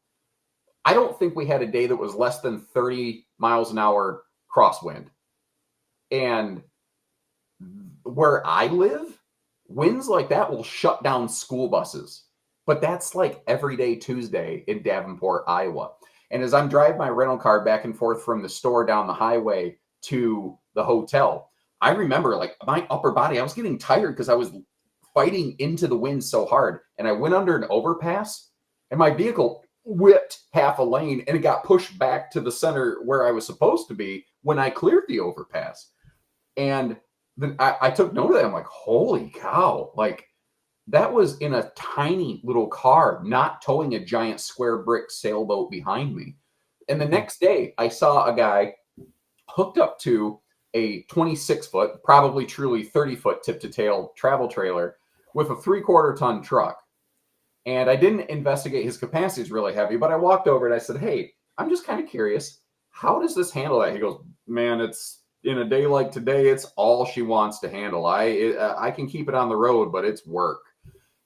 I don't think we had a day that was less than 30 miles an hour crosswind. And where I live, winds like that will shut down school buses. But that's like every day Tuesday in Davenport, Iowa. And as I'm driving my rental car back and forth from the store down the highway to the hotel, I remember like my upper body, I was getting tired because I was fighting into the wind so hard. And I went under an overpass and my vehicle whipped half a lane and it got pushed back to the center where I was supposed to be when I cleared the overpass. And then I took note of that. I'm like, holy cow. Like, that was in a tiny little car, not towing a giant square brick sailboat behind me. And the next day, I saw a guy hooked up to a 26-foot, probably truly 30-foot tip-to-tail travel trailer with a 3/4 ton truck. And I didn't investigate his capacity is really heavy, but I walked over and I said, hey, I'm just kind of curious. How does this handle that? He goes, man, it's in a day like today, it's all she wants to handle. I can keep it on the road, but it's work.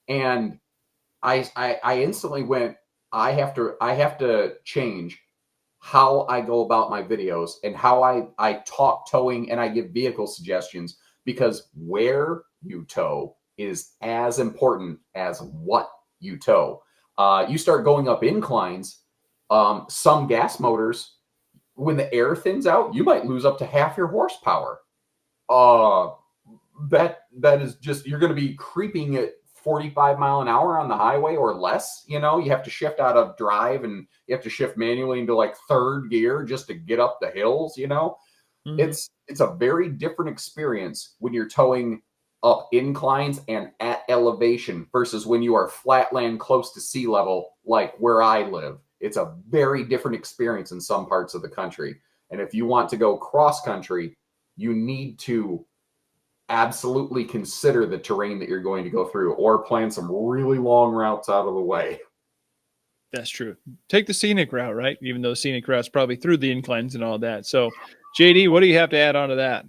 And I instantly went, I have to change how I go about my videos and how I talk towing and I give vehicle suggestions, because where you tow is as important as what you tow. You start going up inclines, some gas motors, when the air thins out, you might lose up to half your horsepower. That is just, you're going to be creeping at 45 mile an hour on the highway or less. You have to shift out of drive and you have to shift manually into like third gear just to get up the hills. Mm-hmm. It's a very different experience when you're towing up inclines and at elevation versus when you are flatland close to sea level, like where I live. It's a very different experience in some parts of the country. And if you want to go cross country, you need to absolutely consider the terrain that you're going to go through, or plan some really long routes out of the way. That's true. Take the scenic route, right? Even though the scenic route's probably through the inclines and all that. So, JD, what do you have to add on to that?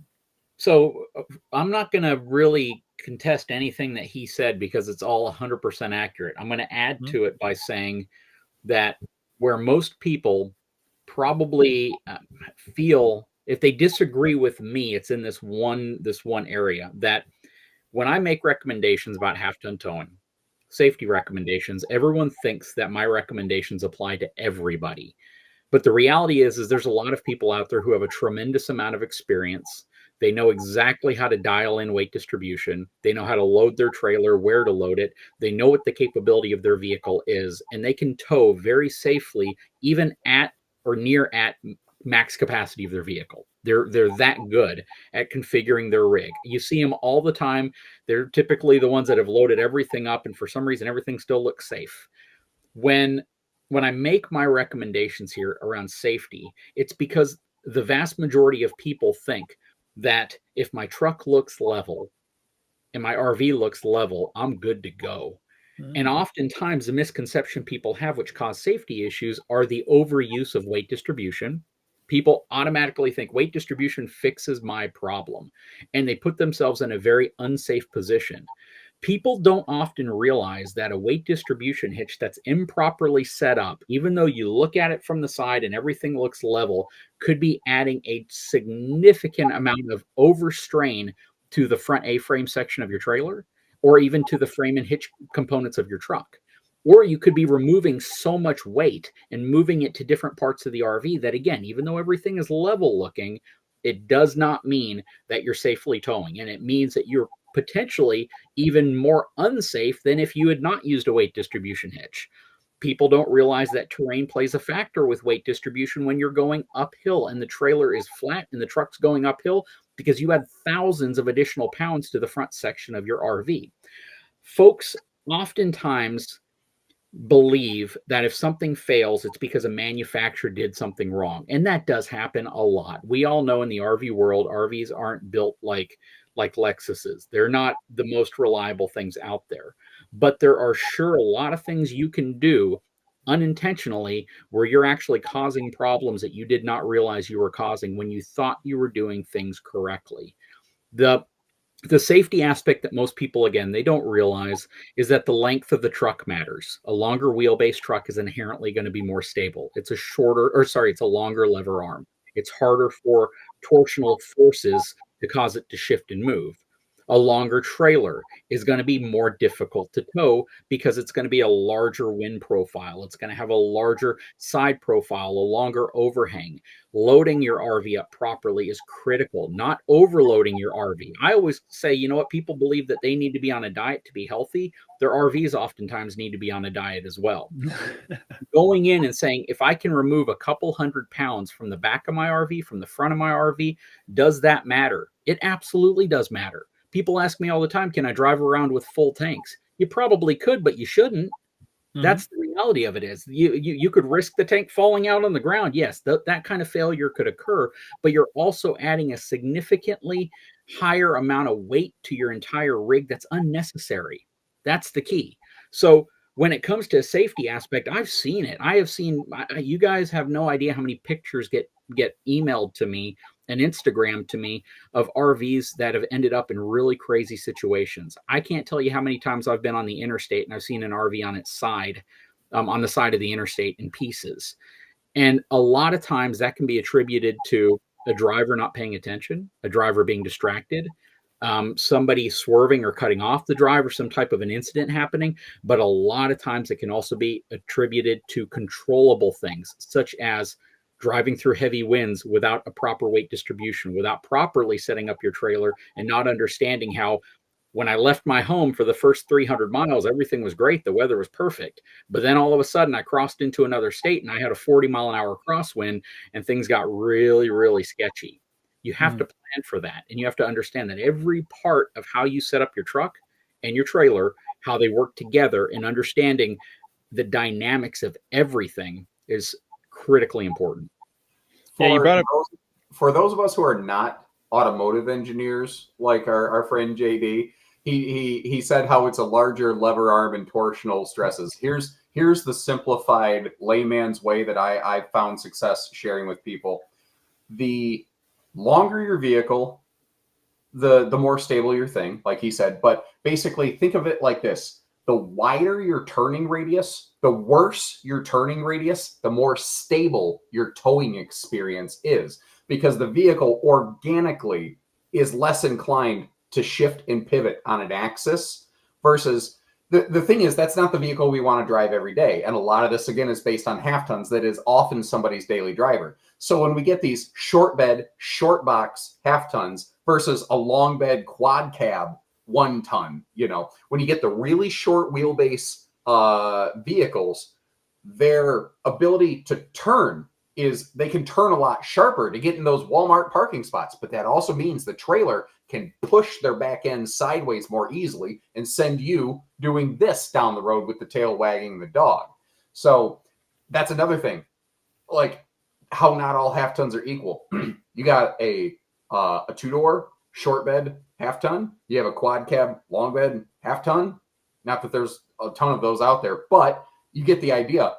So I'm not going to really contest anything that he said because it's all 100% accurate. I'm going to add to it by saying that where most people probably feel, if they disagree with me, it's in this one area, that when I make recommendations about half-ton towing, safety recommendations, everyone thinks that my recommendations apply to everybody. But the reality is there's a lot of people out there who have a tremendous amount of experience. They know exactly how to dial in weight distribution. They know how to load their trailer, where to load it. They know what the capability of their vehicle is, and they can tow very safely, even at or near at max capacity of their vehicle. They're that good at configuring their rig. You see them all the time. They're typically the ones that have loaded everything up, and for some reason, everything still looks safe. When I make my recommendations here around safety, it's because the vast majority of people think that if my truck looks level and my RV looks level, I'm good to go. And oftentimes the misconception people have, which cause safety issues, are the overuse of weight distribution. People automatically think weight distribution fixes my problem, and they put themselves in a very unsafe position. People don't often realize that a weight distribution hitch that's improperly set up, even though you look at it from the side and everything looks level, could be adding a significant amount of overstrain to the front A-frame section of your trailer, or even to the frame and hitch components of your truck. Or you could be removing so much weight and moving it to different parts of the RV that, again, even though everything is level looking, it does not mean that you're safely towing. And it means that you're potentially even more unsafe than if you had not used a weight distribution hitch. People don't realize that terrain plays a factor with weight distribution when you're going uphill and the trailer is flat and the truck's going uphill, because you add thousands of additional pounds to the front section of your RV. Folks oftentimes believe that if something fails, it's because a manufacturer did something wrong. And that does happen a lot. We all know in the RV world, RVs aren't built like Lexuses. They're not the most reliable things out there. But there are sure a lot of things you can do unintentionally where you're actually causing problems that you did not realize you were causing when you thought you were doing things correctly. The safety aspect that most people, again, they don't realize is that the length of the truck matters. A longer wheelbase truck is inherently going to be more stable. It's a longer lever arm. It's harder for torsional forces to cause it to shift and move. A longer trailer is going to be more difficult to tow because it's going to be a larger wind profile. It's going to have a larger side profile, a longer overhang. Loading your RV up properly is critical, not overloading your RV. I always say, you know what, people believe that they need to be on a diet to be healthy. Their RVs oftentimes need to be on a diet as well. Going in and saying, if I can remove a couple 100 pounds from the back of my RV, from the front of my RV, does that matter? It absolutely does matter. People ask me all the time, can I drive around with full tanks? You probably could, but you shouldn't. That's the reality of it. Is you could risk the tank falling out on the ground. Yes, that kind of failure could occur, but you're also adding a significantly higher amount of weight to your entire rig that's unnecessary. That's the key. So when it comes to a safety aspect, I've seen it. I have seen, you guys have no idea how many pictures get emailed to me and Instagram to me of RVs that have ended up in really crazy situations. I can't tell you how many times I've been on the interstate and I've seen an RV on its side, on the side of the interstate in pieces. And a lot of times that can be attributed to a driver not paying attention, a driver being distracted, somebody swerving or cutting off the driver, some type of an incident happening. But a lot of times it can also be attributed to controllable things, such as driving through heavy winds without a proper weight distribution, without properly setting up your trailer, and not understanding how when I left my home for the first 300 miles, everything was great. The weather was perfect. But then all of a sudden I crossed into another state and I had a 40-mile-an-hour crosswind and things got really, really sketchy. You have to plan for that. And you have to understand that every part of how you set up your truck and your trailer, how they work together, and understanding the dynamics of everything is critically important. For those of us who are not automotive engineers, like our friend JD, he said how it's a larger lever arm and torsional stresses. Here's the simplified layman's way that I found success sharing with people. The longer your vehicle, the more stable your thing, like he said. But basically, think of it like this. The wider your turning radius, the worse your turning radius, the more stable your towing experience is, because the vehicle organically is less inclined to shift and pivot on an axis versus the thing is, that's not the vehicle we want to drive every day. And a lot of this, again, is based on half tons. That is often somebody's daily driver. So when we get these short bed, short box half tons versus a long bed quad cab 1 ton, when you get the really short wheelbase vehicles, their ability to turn is they can turn a lot sharper to get in those Walmart parking spots. But that also means the trailer can push their back end sideways more easily and send you doing this down the road with the tail wagging the dog. So that's another thing, like how not all half tons are equal. You got a 2-door short bed half ton. You have a quad cab long bed half ton. Not that there's a ton of those out there, but you get the idea.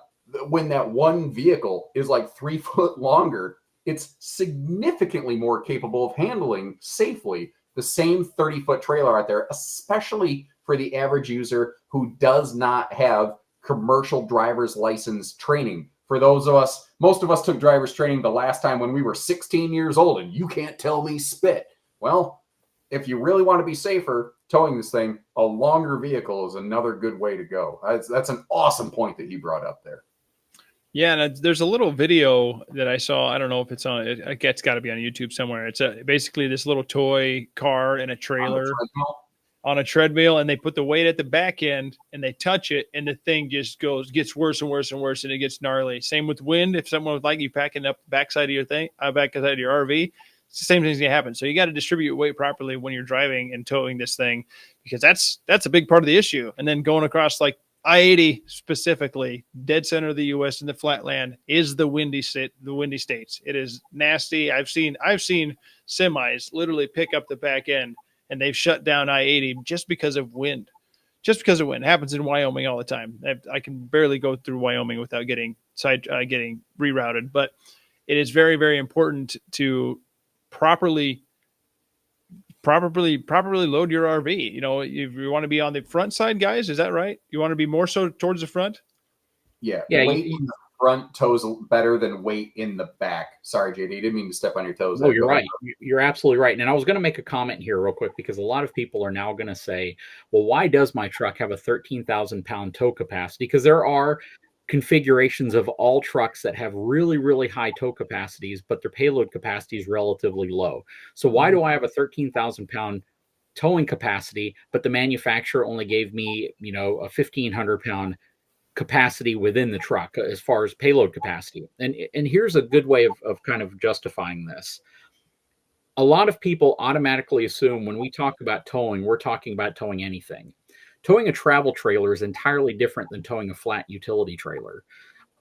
When that one vehicle is like 3 foot longer, it's significantly more capable of handling safely the same 30-foot trailer out there, especially for the average user who does not have commercial driver's license training. For those of us, most of us took driver's training the last time when we were 16 years old, and you can't tell me spit. Well, if you really want to be safer towing this thing, a longer vehicle is another good way to go. That's an awesome point that you brought up there. Yeah, and there's a little video that I saw. I don't know if it's on. It's got to be on YouTube somewhere. It's basically this little toy car and a trailer. on a treadmill and they put the weight at the back end and they touch it and the thing just gets worse and worse and worse and it gets gnarly. Same with wind. If someone was like you packing up the backside of your backside of your RV, it's the same thing's gonna happen. So you got to distribute weight properly when you're driving and towing this thing, because that's a big part of the issue. And then going across like I-80 specifically, dead center of the U.S. in the flatland, is the windy states. It is nasty. I've seen semis literally pick up the back end and they've shut down I-80 just because of wind. Just because of wind. It happens in Wyoming all the time. I can barely go through Wyoming without getting rerouted. But it is very, very important to properly load your RV. You know, if you want to be on the front side, guys, is that right? You want to be more so towards the front? Yeah. Weight in the front toes better than weight in the back. Sorry, JD, didn't mean to step on your toes. Oh, you're right. You're absolutely right. And I was going to make a comment here real quick, because a lot of people are now going to say, well, why does my truck have a 13,000 pound tow capacity? Because there are configurations of all trucks that have really, really high tow capacities, but their payload capacity is relatively low. So why do I have a 13,000 pound towing capacity, but the manufacturer only gave me, you know, a 1,500 pound capacity within the truck as far as payload capacity? And here's a good way of kind of justifying this. A lot of people automatically assume when we talk about towing, we're talking about towing anything. Towing a travel trailer is entirely different than towing a flat utility trailer.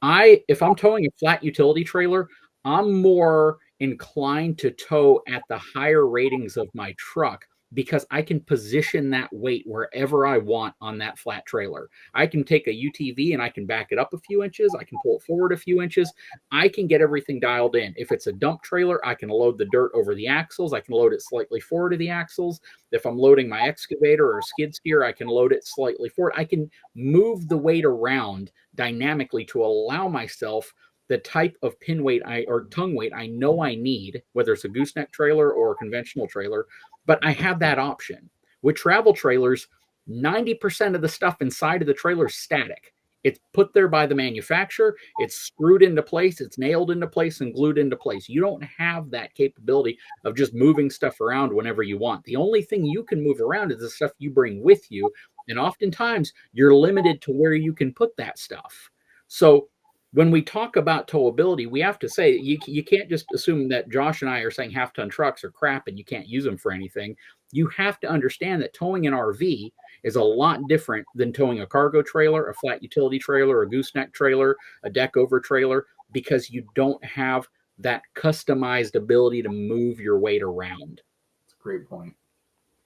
If I'm towing a flat utility trailer, I'm more inclined to tow at the higher ratings of my truck, because I can position that weight wherever I want on that flat trailer. I can take a UTV and I can back it up a few inches. I can pull it forward a few inches. I can get everything dialed in. If it's a dump trailer, I can load the dirt over the axles. I can load it slightly forward of the axles. If I'm loading my excavator or skid steer, I can load it slightly forward. I can move the weight around dynamically to allow myself the type of pin weight or tongue weight I know I need, whether it's a gooseneck trailer or a conventional trailer, but I have that option. With travel trailers, 90% of the stuff inside of the trailer is static. It's put there by the manufacturer. It's screwed into place. It's nailed into place and glued into place. You don't have that capability of just moving stuff around whenever you want. The only thing you can move around is the stuff you bring with you. And oftentimes you're limited to where you can put that stuff. So when we talk about towability, we have to say you can't just assume that Josh and I are saying half-ton trucks are crap and you can't use them for anything. You have to understand that towing an RV is a lot different than towing a cargo trailer, a flat utility trailer, a gooseneck trailer, a deck over trailer, because you don't have that customized ability to move your weight around. That's a great point.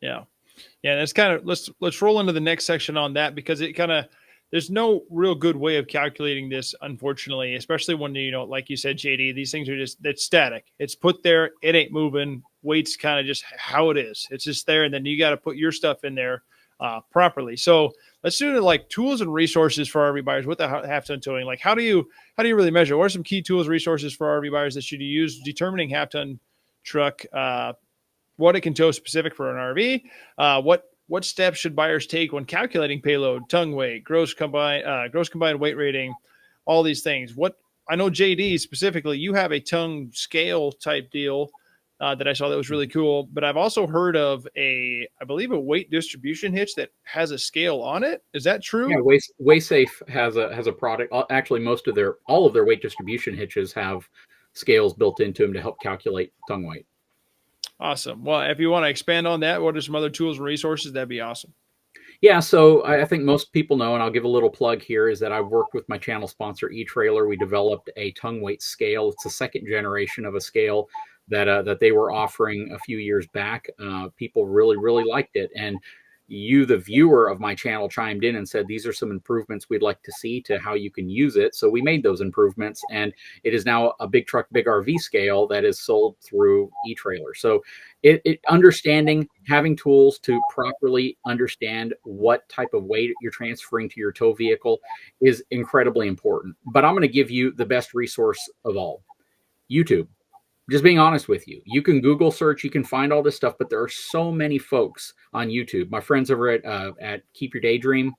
Yeah. That's kind of, let's roll into the next section on that, because it kind of, there's no real good way of calculating this, unfortunately, especially when, you know, like you said, JD, these things are it's static. It's put there. It ain't moving. Weight's kind of just how it is. It's just there. And then you got to put your stuff in there properly. So let's do like tools and resources for RV buyers with the half-ton towing. Like, how do you really measure? What are some key tools, resources for RV buyers that should you use determining half-ton truck, what it can tow specific for an RV, what steps should buyers take when calculating payload, tongue weight, gross combined weight rating, all these things? What I know, JD specifically, you have a tongue scale type deal that I saw that was really cool. But I've also heard of I believe a weight distribution hitch that has a scale on it. Is that true? Yeah, WaySafe has a product. Actually, all of their weight distribution hitches have scales built into them to help calculate tongue weight. Awesome. Well, if you want to expand on that, what are some other tools and resources? That'd be awesome. Yeah, so I think most people know, and I'll give a little plug here, is that I've worked with my channel sponsor, eTrailer. We developed a tongue weight scale. It's the second generation of a scale that they were offering a few years back. People really, really liked it. And you, the viewer of my channel, chimed in and said, these are some improvements we'd like to see to how you can use it. So we made those improvements, and it is now a big truck, big RV scale that is sold through eTrailer. So understanding, having tools to properly understand what type of weight you're transferring to your tow vehicle is incredibly important. But I'm going to give you the best resource of all, YouTube. Just being honest with you, you can Google search, you can find all this stuff, but there are so many folks on YouTube. My friends over at Keep Your Daydream,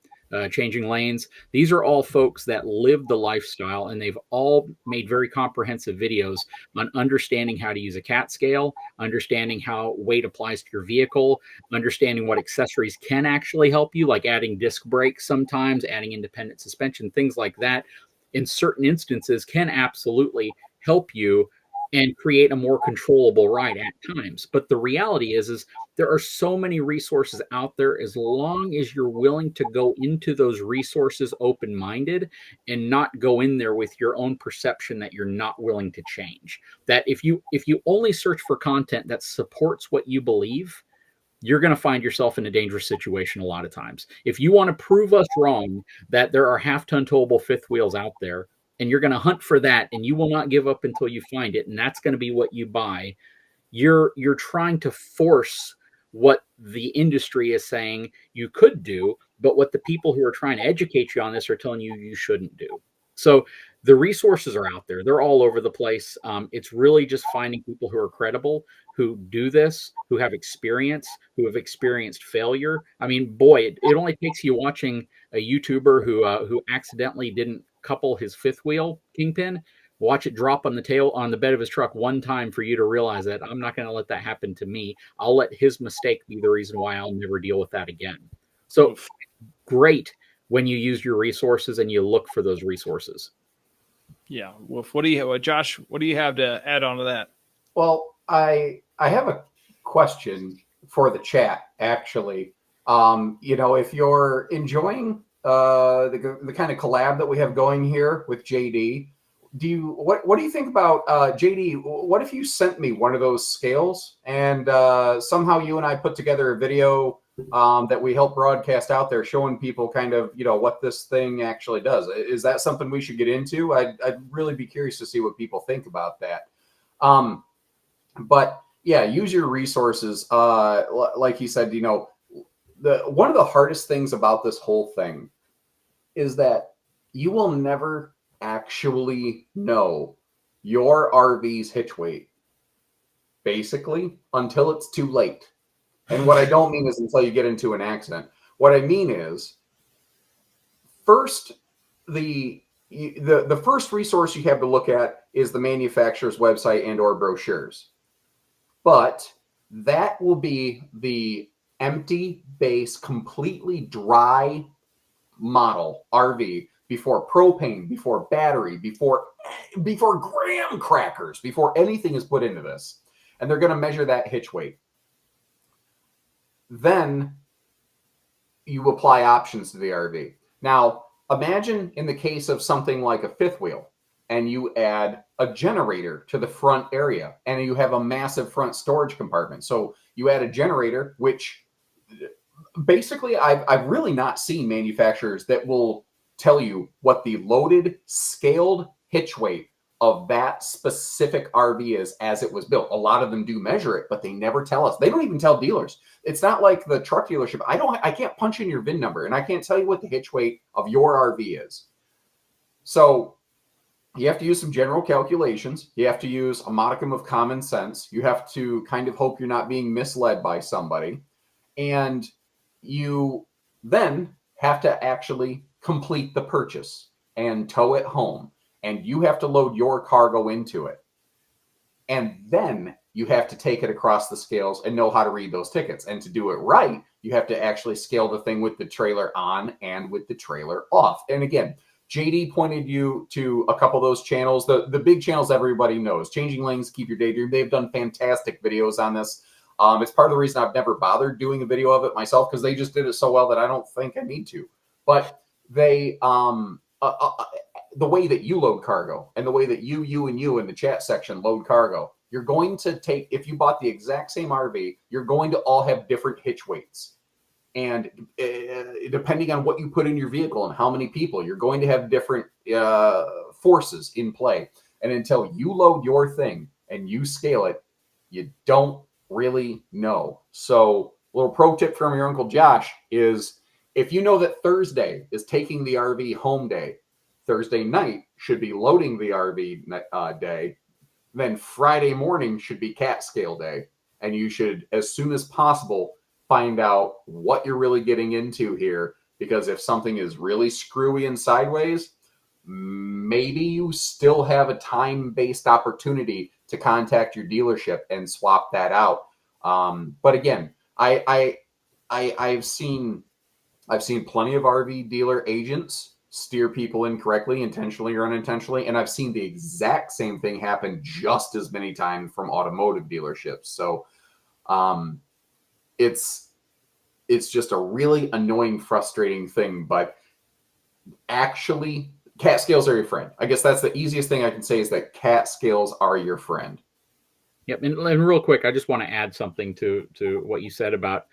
Changing Lanes. These are all folks that live the lifestyle, and they've all made very comprehensive videos on understanding how to use a cat scale, understanding how weight applies to your vehicle, understanding what accessories can actually help you, like adding disc brakes sometimes, adding independent suspension, things like that in certain instances can absolutely help you and create a more controllable ride at times. But the reality is there are so many resources out there. As long as you're willing to go into those resources open-minded and not go in there with your own perception that you're not willing to change. That if you only search for content that supports what you believe, you're going to find yourself in a dangerous situation a lot of times. If you want to prove us wrong that there are half-ton towable fifth wheels out there, and you're going to hunt for that, and you will not give up until you find it, and that's going to be what you buy, you're trying to force what the industry is saying you could do, but what the people who are trying to educate you on this are telling you you shouldn't do. So the resources are out there. They're all over the place. It's really just finding people who are credible, who do this, who have experience, who have experienced failure. I mean, boy, it only takes you watching a YouTuber who accidentally didn't couple his fifth wheel kingpin, watch it drop on the bed of his truck one time for you to realize that I'm not going to let that happen to me. I'll let his mistake be the reason why I'll never deal with that again. So great when you use your resources and you look for those resources. Yeah. Wolf, Josh, what do you have to add on to that? Well, I have a question for the chat, actually. If you're enjoying the kind of collab that we have going here with JD, what do you think about JD? What if you sent me one of those scales and somehow you and I put together a video that we help broadcast out there, showing people kind of what this thing actually does? Is that something we should get into? I'd really be curious to see what people think about that. But yeah, use your resources. Like he said, one of the hardest things about this whole thing is that you will never actually know your RV's hitch weight, basically, until it's too late. And what I don't mean is until you get into an accident. What I mean is, first, the first resource you have to look at is the manufacturer's website and or brochures. But that will be the empty base, completely dry model RV before propane, before battery, before graham crackers, before anything is put into this. And they're going to measure that hitch weight. Then you apply options to the RV. Now, imagine in the case of something like a fifth wheel, and you add a generator to the front area, and you have a massive front storage compartment. So you add a generator, which basically I've really not seen manufacturers that will tell you what the loaded, scaled hitch weight of that specific RV is as it was built. A lot of them do measure it, but they never tell us. They don't even tell dealers. It's not like the truck dealership. I can't punch in your VIN number, and I can't tell you what the hitch weight of your RV is. So you have to use some general calculations. You have to use a modicum of common sense. You have to kind of hope you're not being misled by somebody. And you then have to actually complete the purchase and tow it home. And you have to load your cargo into it. And then you have to take it across the scales and know how to read those tickets. And to do it right, you have to actually scale the thing with the trailer on and with the trailer off. And again, JD pointed you to a couple of those channels, the big channels everybody knows. Changing Lanes, Keep Your Daydream. They've done fantastic videos on this. It's part of the reason I've never bothered doing a video of it myself, because they just did it so well that I don't think I need to. But they, the way that you load cargo and the way that you in the chat section load cargo, you're going to take, if you bought the exact same RV, you're going to all have different hitch weights. And depending on what you put in your vehicle and how many people, you're going to have different forces in play. And until you load your thing and you scale it, you don't really know. So a little pro tip from your Uncle Josh is, if you know that Thursday is taking the RV home day, Thursday night should be loading the RV day, then Friday morning should be cat scale day. And you should, as soon as possible, find out what you're really getting into here, because if something is really screwy and sideways, maybe you still have a time-based opportunity to contact your dealership and swap that out. But again, I've seen plenty of RV dealer agents steer people incorrectly, intentionally or unintentionally, and I've seen the exact same thing happen just as many times from automotive dealerships. So it's just a really annoying, frustrating thing, but actually cat scales are your friend. I guess that's the easiest thing I can say, is that cat scales are your friend. Yep. And real quick, I just want to add something to what you said about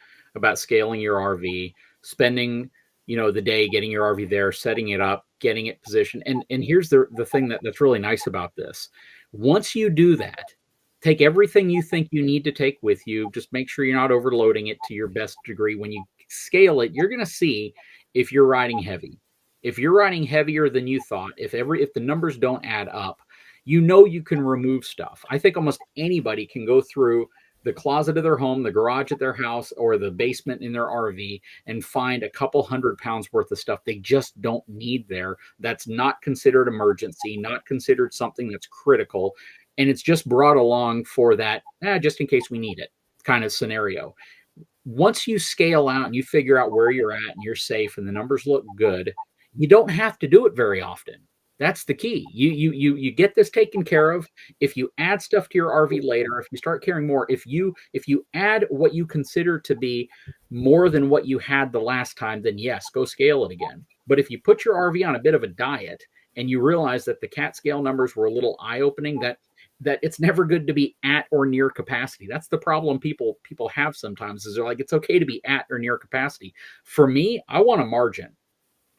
scaling your RV, spending, the day getting your RV there, setting it up, getting it positioned. And here's the thing that's really nice about this. Once you do that, take everything you think you need to take with you. Just make sure you're not overloading it to your best degree. When you scale it, you're going to see if you're riding heavy. If you're riding heavier than you thought, if the numbers don't add up, you can remove stuff. I think almost anybody can go through the closet of their home, the garage at their house, or the basement in their RV and find a couple 100 pounds worth of stuff they just don't need there. That's not considered emergency, not considered something that's critical. And it's just brought along for that, just in case we need it kind of scenario. Once you scale out and you figure out where you're at and you're safe and the numbers look good, you don't have to do it very often. That's the key. You get this taken care of. If you add stuff to your RV later, if you start carrying more, if you add what you consider to be more than what you had the last time, then yes, go scale it again. But if you put your RV on a bit of a diet and you realize that the cat scale numbers were a little eye-opening, that it's never good to be at or near capacity. That's the problem people have sometimes, is they're like, it's okay to be at or near capacity. For me, I want a margin.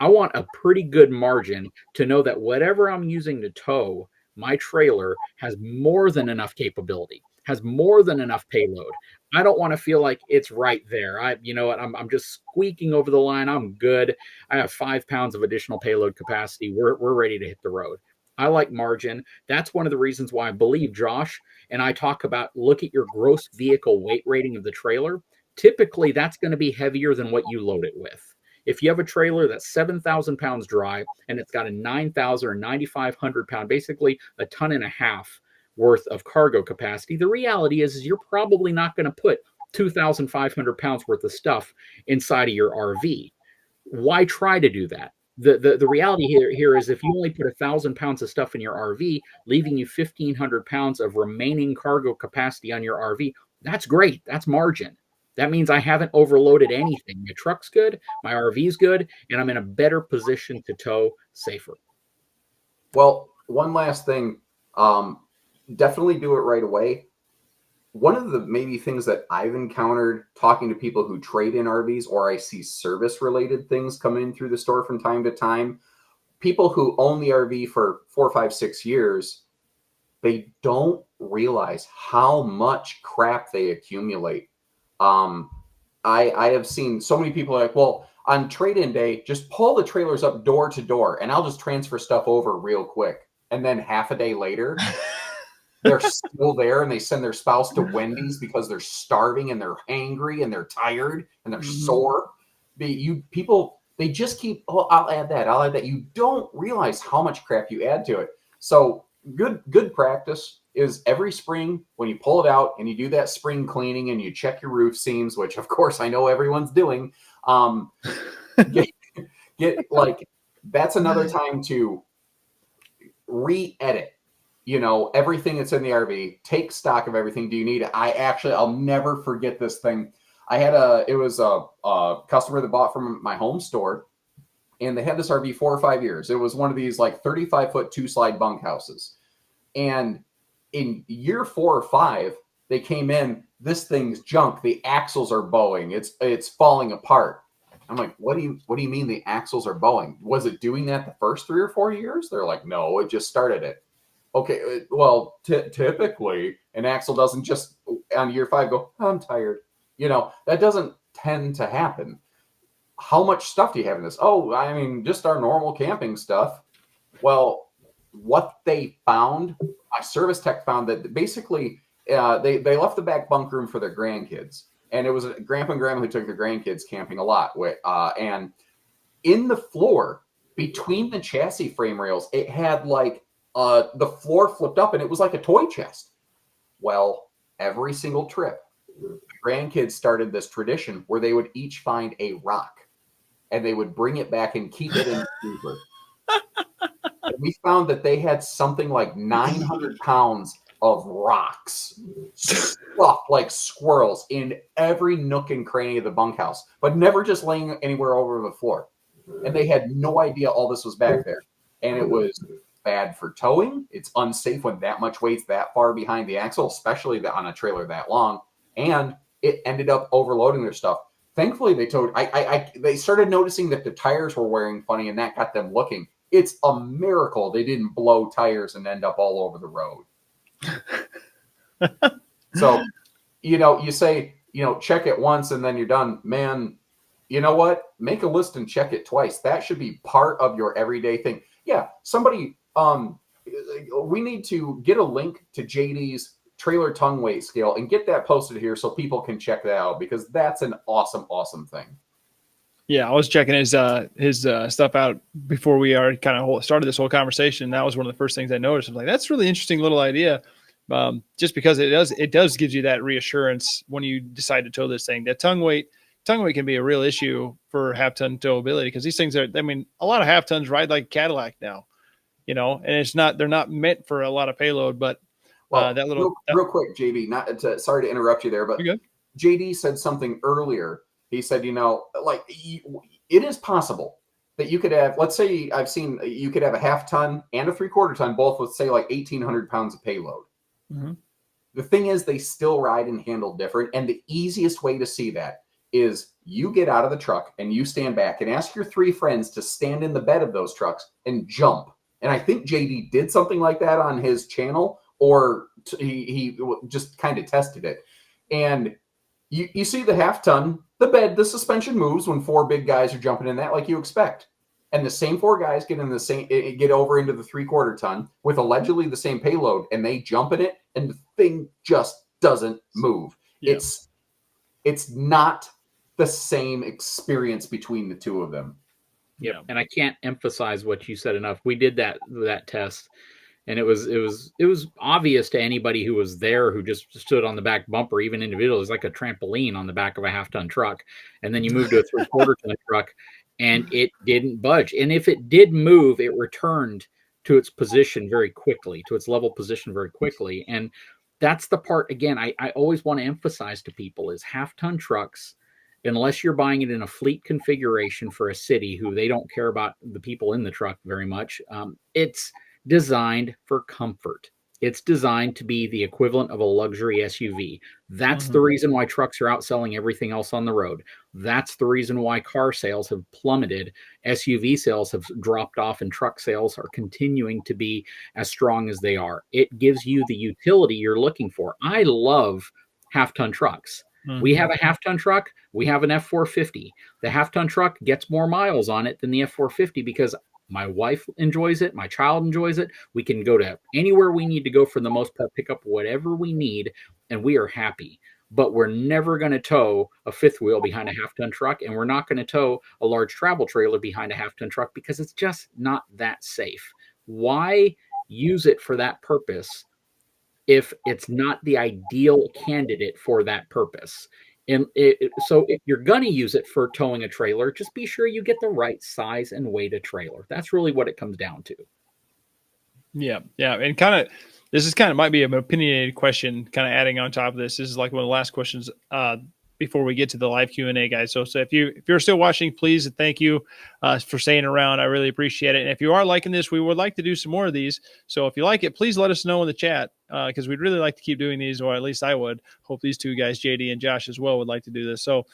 I want a pretty good margin to know that whatever I'm using to tow my trailer has more than enough capability, has more than enough payload. I don't want to feel like it's right there. I'm just squeaking over the line. I'm good. I have 5 pounds of additional payload capacity. We're ready to hit the road. I like margin. That's one of the reasons why I believe Josh and I talk about, look at your gross vehicle weight rating of the trailer. Typically, that's going to be heavier than what you load it with. If you have a trailer that's 7,000 pounds dry and it's got a 9,000 or 9,500 pound, basically a ton and a half worth of cargo capacity, the reality is you're probably not going to put 2,500 pounds worth of stuff inside of your RV. Why try to do that? The reality here is, if you only put 1,000 pounds of stuff in your RV, leaving you 1,500 pounds of remaining cargo capacity on your RV, that's great. That's margin. That means I haven't overloaded anything. My truck's good, my RV's good, and I'm in a better position to tow safer. Well, one last thing, definitely do it right away. One of the maybe things that I've encountered talking to people who trade in RVs, or I see service related things come in through the store from time to time, people who own the RV for 4, 5, 6 years, they don't realize how much crap they accumulate. I have seen so many people like, well, on trade-in day, just pull the trailers up door to door and I'll just transfer stuff over real quick. And then half a day later, they're still there and they send their spouse to Wendy's because they're starving and they're hangry and they're tired and they're sore. They just keep, oh, I'll add that. You don't realize how much crap you add to it. So good practice is every spring when you pull it out and you do that spring cleaning and you check your roof seams, which of course I know everyone's doing. Get like, that's another time to re-edit, everything that's in the RV, take stock of everything. Do you need it? I'll never forget this thing. It was a customer that bought from my home store, and they had this RV 4 or 5 years. It was one of these like 35-foot 2-slide bunkhouses. And in year 4 or 5, they came in, this thing's junk. The axles are bowing. It's falling apart. I'm like, what do you mean the axles are bowing? Was it doing that the first 3 or 4 years? They're like, no, it just started it. Okay, well, typically an axle doesn't just on year 5 go, oh, I'm tired. That doesn't tend to happen. How much stuff do you have in this? Oh, I mean, just our normal camping stuff. Well, what they found, my service tech found that basically they left the back bunk room for their grandkids. And it was a grandpa and grandma who took their grandkids camping a lot. And in the floor between the chassis frame rails, it had like the floor flipped up and it was like a toy chest. Well, every single trip, the grandkids started this tradition where they would each find a rock and they would bring it back and keep it in the freezer. And we found that they had something like 900 pounds of rocks stuffed like squirrels in every nook and cranny of the bunkhouse, but never just laying anywhere over the floor. And they had no idea all this was back there. And it was bad for towing. It's unsafe when that much weight's that far behind the axle, especially on a trailer that long. And it ended up overloading their stuff. Thankfully, they towed. They started noticing that the tires were wearing funny, and that got them looking. It's a miracle they didn't blow tires and end up all over the road. So, you say, check it once and then you're done. Man, you know what? Make a list and check it twice. That should be part of your everyday thing. Yeah, somebody, we need to get a link to JD's trailer tongue weight scale and get that posted here so people can check that out, because that's an awesome thing. Yeah, I was checking his stuff out before we started this whole conversation. That was one of the first things I noticed. I was like, that's a really interesting little idea. Just because it does gives you that reassurance when you decide to tow this thing. That tongue weight can be a real issue for half-ton towability, because these things a lot of half-tons ride like Cadillac now, and they're not meant for a lot of payload, but real quick, JB, sorry to interrupt you there, but JD said something earlier. He said, it is possible that you could have, let's say you could have a half-ton and a 3/4 ton, both with say like 1,800 pounds of payload. Mm-hmm. The thing is, they still ride and handle different. And the easiest way to see that is you get out of the truck and you stand back and ask your 3 friends to stand in the bed of those trucks and jump. And I think JD did something like that on his channel, or he just kind of tested it. And you see the half-ton, the suspension moves when 4 big guys are jumping in that like you expect. And the same 4 guys get over into the 3/4 ton with allegedly the same payload, and they jump in it, and the thing just doesn't move. Yeah. It's not the same experience between the two of them. Yeah, and I can't emphasize what you said enough. We did that test, and it was obvious to anybody who was there, who just stood on the back bumper, even individuals. It's like a trampoline on the back of a half-ton truck, and then you move to a 3/4 ton truck, and it didn't budge. And if it did move, it returned to its position very quickly, to its level position very quickly. And that's the part, again, I always want to emphasize to people is half-ton trucks, unless you're buying it in a fleet configuration for a city who they don't care about the people in the truck very much, it's designed for comfort. It's designed to be the equivalent of a luxury SUV. That's the reason why trucks are outselling everything else on the road. That's the reason why car sales have plummeted. SUV sales have dropped off, and truck sales are continuing to be as strong as they are. It gives you the utility you're looking for. I love half-ton trucks. We have a half-ton truck. We have an F450. The half-ton truck gets more miles on it than the F450 because my wife enjoys it. My child enjoys it. We can go to anywhere we need to go for the most part, pick up whatever we need, and we are happy. But we're never going to tow a 5th wheel behind a half-ton truck, and we're not going to tow a large travel trailer behind a half-ton truck because it's just not that safe. Why use it for that purpose if it's not the ideal candidate for that purpose? And so if you're going to use it for towing a trailer, just be sure you get the right size and weight of trailer. That's really what it comes down to. Yeah. And this might be an opinionated question, kind of adding on top of this. This is like one of the last questions before we get to the live Q&A, guys. So if you're still watching, please, thank you for staying around. I really appreciate it. And if you are liking this, we would like to do some more of these. So if you like it, please let us know in the chat, because we'd really like to keep doing these, or at least I would. Hope these 2 guys, JD and Josh, as well, would like to do this. So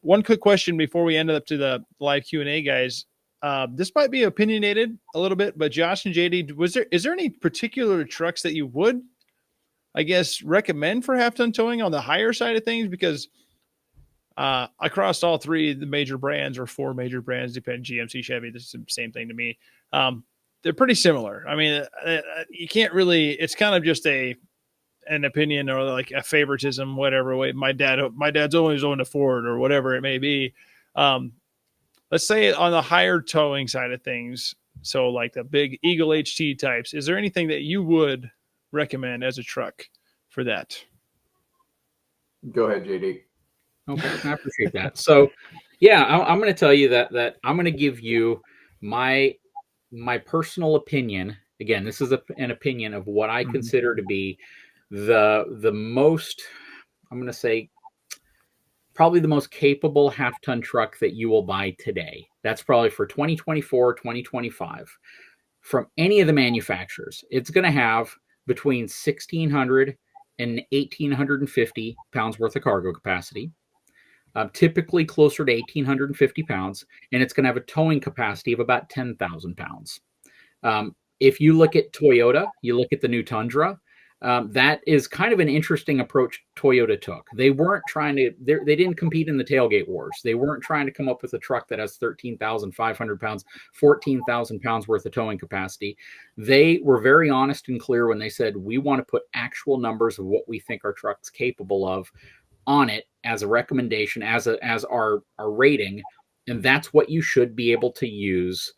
one quick question before we end up to the live Q&A, guys. This might be opinionated a little bit, but Josh and JD, is there any particular trucks that you would, I guess, recommend for half-ton towing on the higher side of things? Because across all 3 the major brands, or 4 major brands, depending, GMC, Chevy, this is the same thing to me. They're pretty similar. I mean, you can't really, it's kind of just an opinion, or like a favoritism, whatever way. My dad's always owned a Ford, or whatever it may be. let's say on the higher towing side of things, so like the big Eagle HT types, is there anything that you would recommend as a truck for that? Go ahead, JD. Okay, I appreciate that. So, yeah, I'm going to tell you that I'm going to give you my personal opinion. Again, this is an opinion of what I consider to be the most, I'm going to say, probably the most capable half-ton truck that you will buy today. That's probably for 2024, 2025. From any of the manufacturers, it's going to have between 1,600 and 1,850 pounds worth of cargo capacity. Typically closer to 1,850 pounds, and it's going to have a towing capacity of about 10,000 pounds. If you look at Toyota, you look at the new Tundra, that is kind of an interesting approach Toyota took. They weren't trying to, they didn't compete in the tailgate wars. They weren't trying to come up with a truck that has 13,500 pounds, 14,000 pounds worth of towing capacity. They were very honest and clear when they said, we want to put actual numbers of what we think our truck's capable of on it as a recommendation, as our rating, and that's what you should be able to use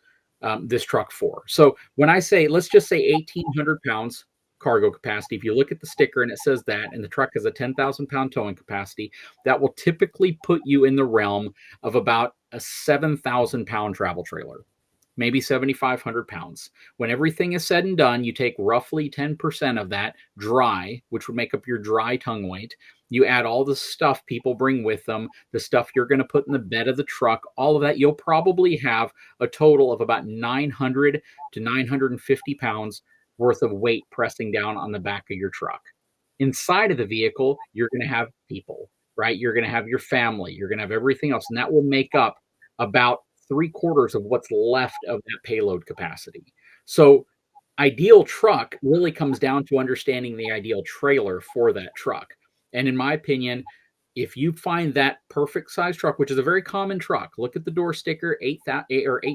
this truck for. So when I say, let's just say 1,800 pounds cargo capacity, if you look at the sticker and it says that, and the truck has a 10,000 pound towing capacity, that will typically put you in the realm of about a 7,000 pound travel trailer, maybe 7,500 pounds. When everything is said and done, you take roughly 10% of that dry, which would make up your dry tongue weight. You add all the stuff people bring with them, the stuff you're going to put in the bed of the truck, all of that, you'll probably have a total of about 900 to 950 pounds worth of weight pressing down on the back of your truck. Inside of the vehicle, you're going to have people, right? You're going to have your family. You're going to have everything else, and that will make up about 3/4 of what's left of that payload capacity. So ideal truck really comes down to understanding the ideal trailer for that truck. And in my opinion, if you find that perfect size truck, which is a very common truck, look at the door sticker, 1,800,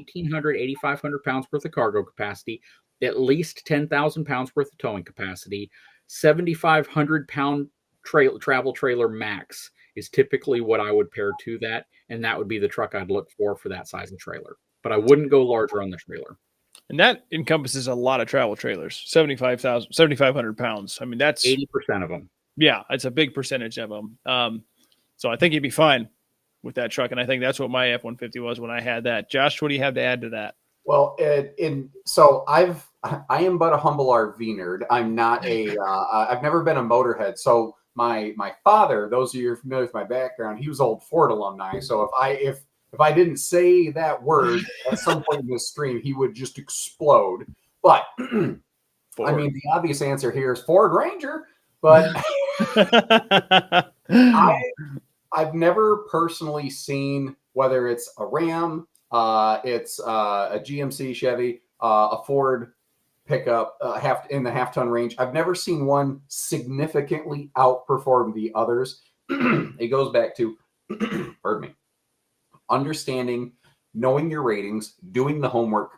8,500 pounds worth of cargo capacity, at least 10,000 pounds worth of towing capacity, 7,500 pound travel trailer max is typically what I would pair to that. And that would be the truck I'd look for that size of trailer. But I wouldn't go larger on the trailer. And that encompasses a lot of travel trailers, 7,500 pounds. I mean, that's 80% of them. Yeah, it's a big percentage of them. So I think you'd be fine with that truck. And I think that's what my F-150 was when I had that. Josh, what do you have to add to that? Well, so I am but a humble RV nerd. I'm not I've never been a motorhead. So my father, those of you who are familiar with my background, he was old Ford alumni. So if I didn't say that word at some point in this stream, he would just explode. But I mean, the obvious answer here is Ford Ranger. But I've never personally seen, whether it's a Ram, it's a GMC Chevy, a Ford pickup in the half-ton range. I've never seen one significantly outperform the others. It goes back to, pardon me, understanding, knowing your ratings, doing the homework,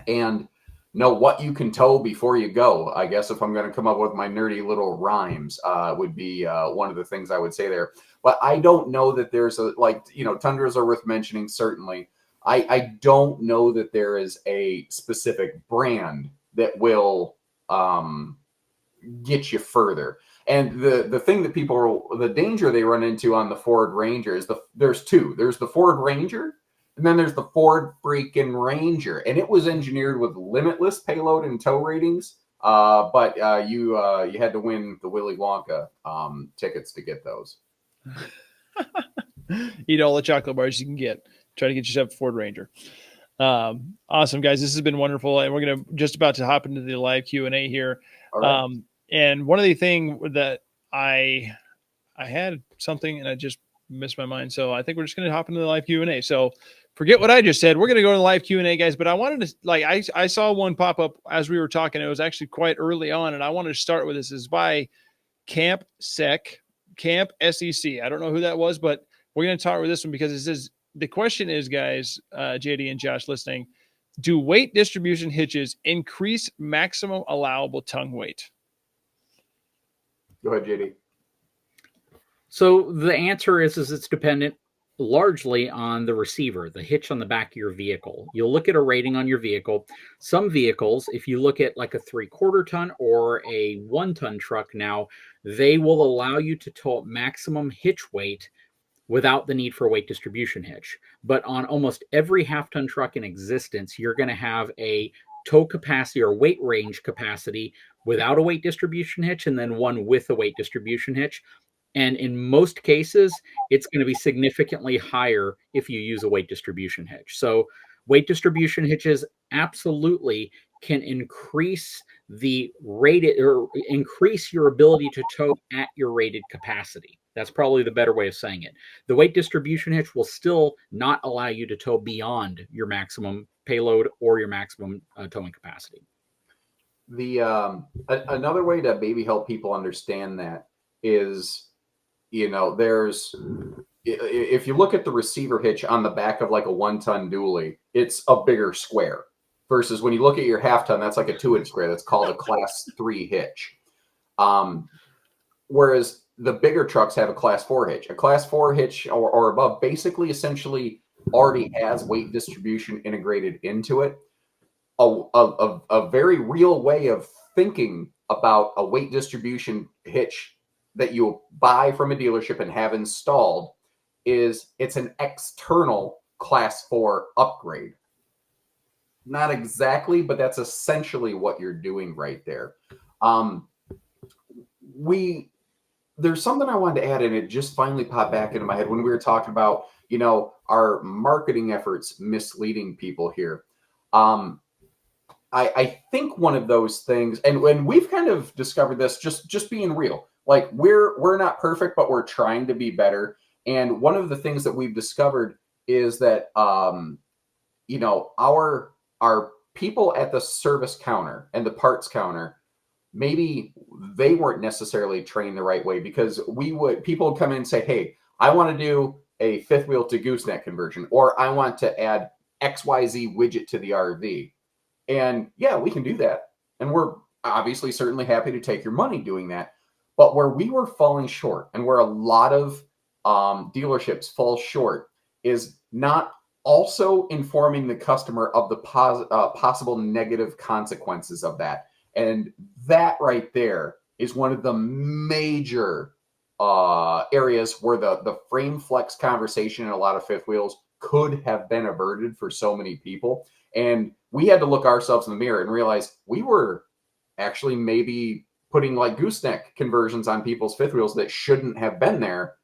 and know what you can tow before you go. I guess if I'm going to come up with my nerdy little rhymes, would be one of the things I would say there. But I don't know that there's Tundras are worth mentioning, certainly. I don't know that there is a specific brand that will get you further. And the thing that the danger they run into on the Ford Ranger is there's two. There's the Ford Ranger, and then there's the Ford freaking Ranger, and it was engineered with limitless payload and tow ratings. But you had to win the Willy Wonka tickets to get those. Eat all the chocolate bars you can get. Try to get yourself a Ford Ranger. Awesome, guys. This has been wonderful, and we're going to just about to hop into the live Q&A here. All right. And one of the things that I had something and I just missed my mind, so I think we're just going to hop into the live Q&A. So forget what I just said. We're going to go to the live Q&A, guys. But I wanted to, I saw one pop up as we were talking. It was actually quite early on, and I wanted to start with this. It's by Camp SEC. I don't know who that was, but we're going to start with this one because it says, the question is, guys, JD and Josh listening, do weight distribution hitches increase maximum allowable tongue weight? Go ahead, JD. So the answer is it's dependent largely on the receiver, the hitch on the back of your vehicle. You'll look at a rating on your vehicle. Some vehicles, if you look at like a 3/4 ton or a 1-ton truck now, they will allow you to tow maximum hitch weight without the need for a weight distribution hitch. But on almost every half-ton truck in existence, you're going to have a tow capacity or weight range capacity without a weight distribution hitch, and then one with a weight distribution hitch. And in most cases, it's going to be significantly higher if you use a weight distribution hitch. So weight distribution hitches absolutely can increase the rated or increase your ability to tow at your rated capacity. That's probably the better way of saying it. The weight distribution hitch will still not allow you to tow beyond your maximum payload or your maximum towing capacity. The another way to maybe help people understand that is, there's, if you look at the receiver hitch on the back of like a 1-ton dually, it's a bigger square versus when you look at your half-ton, that's like a 2-inch square. That's called a class 3 hitch. Whereas the bigger trucks have a class 4 hitch. A class 4 hitch or above basically essentially already has weight distribution integrated into it. A very real way of thinking about a weight distribution hitch that you buy from a dealership and have installed is it's an external class 4 upgrade. Not exactly, but that's essentially what you're doing right there. There's something I wanted to add, and it just finally popped back into my head when we were talking about, our marketing efforts misleading people here. I think one of those things, and when we've kind of discovered this, just being real, like we're not perfect, but we're trying to be better. And one of the things that we've discovered is that, our people at the service counter and the parts counter, maybe they weren't necessarily trained the right way, because people would come in and say, hey, I want to do a fifth wheel to gooseneck conversion, or I want to add XYZ widget to the RV. And yeah, we can do that. And we're obviously certainly happy to take your money doing that. But where we were falling short, and where a lot of dealerships fall short, is not also informing the customer of the possible negative consequences of that. And that right there is one of the major areas where the frame flex conversation in a lot of fifth wheels could have been averted for so many people. And we had to look ourselves in the mirror and realize we were actually maybe putting like gooseneck conversions on people's fifth wheels that shouldn't have been there.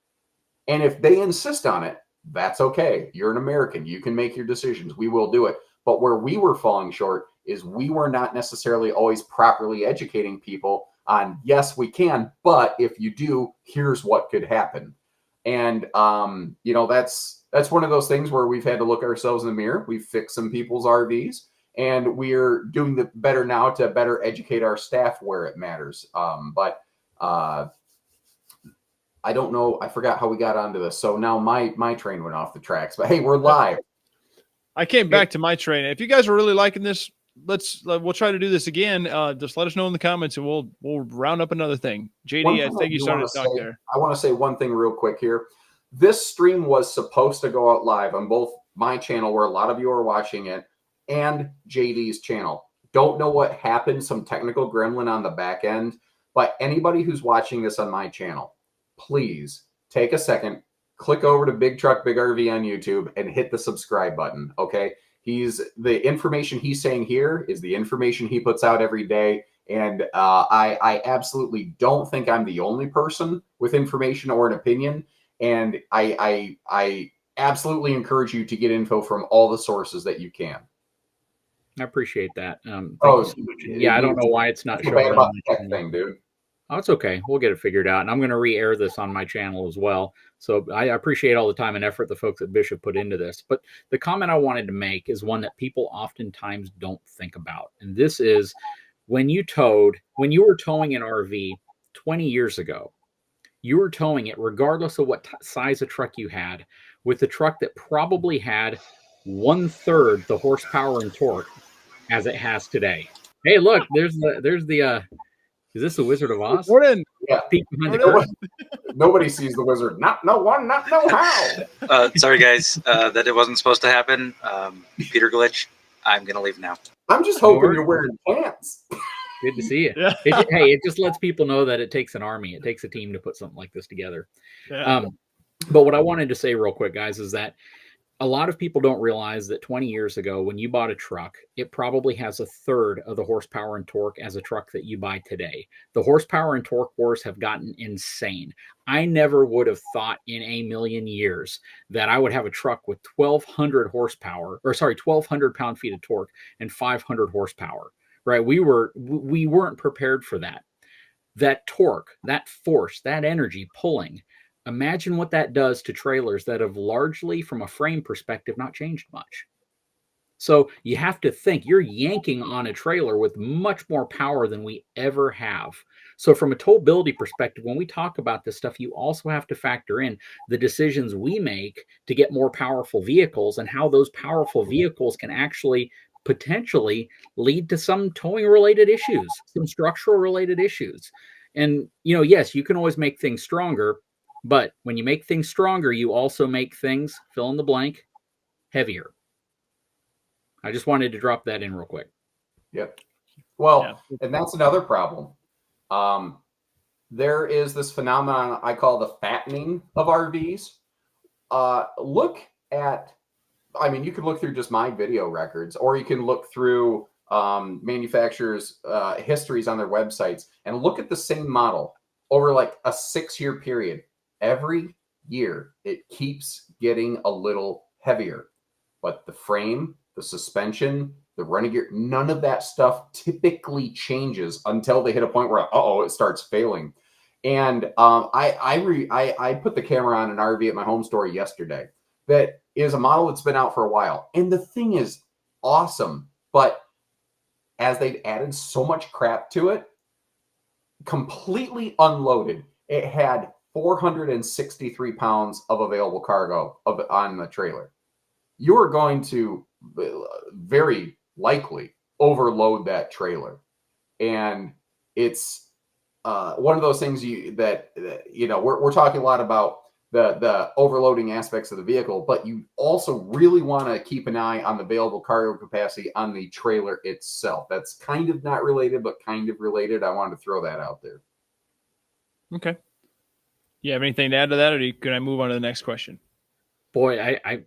And if they insist on it, that's okay. You're an American. You can make your decisions. We will do it. But where we were falling short is we were not necessarily always properly educating people on, yes, we can, but if you do, here's what could happen. And, that's one of those things where we've had to look ourselves in the mirror. We've fixed some people's RVs, and we're doing the better now to better educate our staff where it matters. I don't know. I forgot how we got onto this. So now my train went off the tracks, but hey, we're live. I came back to my train. If you guys are really liking this, we'll try to do this again. Just let us know in the comments, and we'll round up another thing. JD, I think you started to talk there. I want to say one thing real quick here. This stream was supposed to go out live on both my channel, where a lot of you are watching it, and JD's channel. Don't know what happened, some technical gremlin on the back end, but anybody who's watching this on my channel, please take a second, click over to Big Truck Big RV on YouTube and hit the subscribe button. Okay. The information he's saying here is the information he puts out every day. And I absolutely don't think I'm the only person with information or an opinion. And I absolutely encourage you to get info from all the sources that you can. I appreciate that. Yeah, I don't know why it's not showing about the tech thing, dude. Oh, it's okay. We'll get it figured out. And I'm going to re-air this on my channel as well. So I appreciate all the time and effort the folks at Bishop put into this. But the comment I wanted to make is one that people oftentimes don't think about. And this is when you were towing an RV 20 years ago, you were towing it regardless of what size of truck you had, with a truck that probably had 1/3 the horsepower and torque as it has today. Hey, look, there's the is this the Wizard of Oz? Morning. Yeah. Peek behind the Whatever. curtain. Nobody sees the wizard. Not no one, not no how. Sorry, guys, that it wasn't supposed to happen. Computer glitch. I'm gonna leave now. I'm just No hoping worries. you're wearing pants. Good to see you. Yeah. Hey, it just lets people know that it takes an army. It takes a team to put something like this together. Yeah. But what I wanted to say real quick, guys, is that a lot of people don't realize that 20 years ago, when you bought a truck, it probably has a third of the horsepower and torque as a truck that you buy today. The horsepower and torque wars have gotten insane. I never would have thought in a million years that I would have a truck with 1,200 horsepower, or sorry, 1,200 pound-feet of torque and 500 horsepower, right? We weren't prepared for that. That torque, that force, that energy pulling. Imagine what that does to trailers that have largely, from a frame perspective, not changed much. So you have to think you're yanking on a trailer with much more power than we ever have. So from a towability perspective, when we talk about this stuff, you also have to factor in the decisions we make to get more powerful vehicles and how those powerful vehicles can actually potentially lead to some towing related issues, some structural related issues. And, yes, you can always make things stronger. But when you make things stronger, you also make things, fill in the blank, heavier. I just wanted to drop that in real quick. Yep. Well, and that's another problem. There is this phenomenon I call the fattening of RVs. Look at, you can look through just my video records, or you can look through manufacturers' histories on their websites and look at the same model over like a 6-year period. Every year, it keeps getting a little heavier, but the frame, the suspension, the running gear, none of that stuff typically changes until they hit a point where, it starts failing. And I put the camera on an RV at my home store yesterday that is a model that's been out for a while. And the thing is awesome, but as they've added so much crap to it, completely unloaded, it had 463 pounds of available cargo on the trailer. You are going to very likely overload that trailer. And it's one of those things we're talking a lot about the overloading aspects of the vehicle, but you also really want to keep an eye on the available cargo capacity on the trailer itself. That's kind of not related, but kind of related. I wanted to throw that out there. Okay. You have anything to add to that, or can I move on to the next question? Boy, I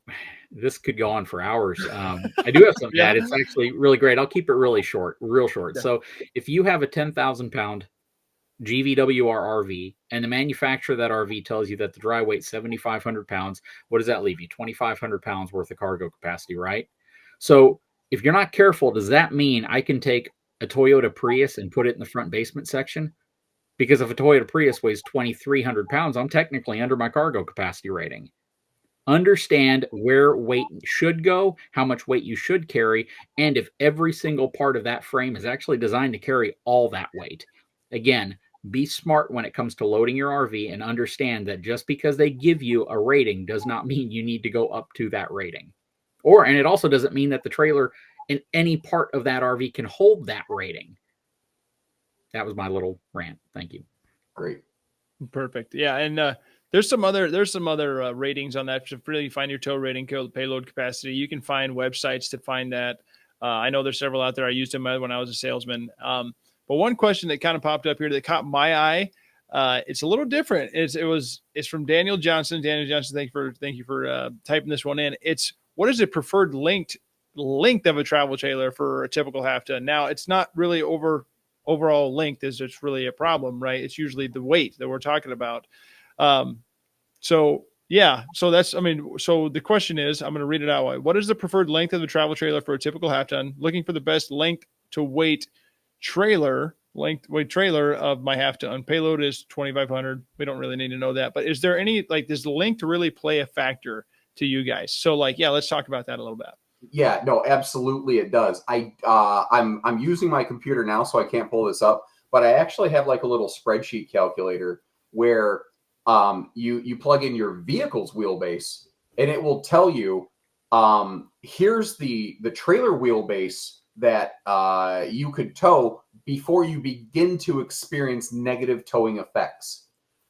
this could go on for hours. I do have something to add. It's actually really great. I'll keep it real short. Yeah. So if you have a 10,000 pound GVWR RV and the manufacturer of that RV tells you that the dry weight's 7,500 pounds, what does that leave you? 2,500 pounds worth of cargo capacity, right? So if you're not careful, does that mean I can take a Toyota Prius and put it in the front basement section? Because if a Toyota Prius weighs 2,300 pounds, I'm technically under my cargo capacity rating. Understand where weight should go, how much weight you should carry, and if every single part of that frame is actually designed to carry all that weight. Again, be smart when it comes to loading your RV and understand that just because they give you a rating does not mean you need to go up to that rating. And it also doesn't mean that the trailer in any part of that RV can hold that rating. That was my little rant. Thank you. Great. Perfect. Yeah. And there's some other ratings on that to really find your tow rating, payload capacity. You can find websites to find that. I know there's several out there. I used them when I was a salesman. But one question that kind of popped up here that caught my eye, it's a little different. It's from Daniel Johnson. Daniel Johnson, thank you for typing this one in. It's, what is the preferred length of a travel trailer for a typical half ton? Now, it's not really overall length is just really a problem, right? It's usually the weight that we're talking about. So the question is, I'm going to read it out. What is the preferred length of the travel trailer for a typical half ton? Looking for the best length to weight trailer of my half ton. Payload is 2,500. We don't really need to know that, but is there any, does the length really play a factor to you guys? So let's talk about that a little bit. Yeah, no, absolutely it does. I'm using my computer now, so I can't pull this up, but I actually have like a little spreadsheet calculator where you plug in your vehicle's wheelbase and it will tell you here's the trailer wheelbase that you could tow before you begin to experience negative towing effects.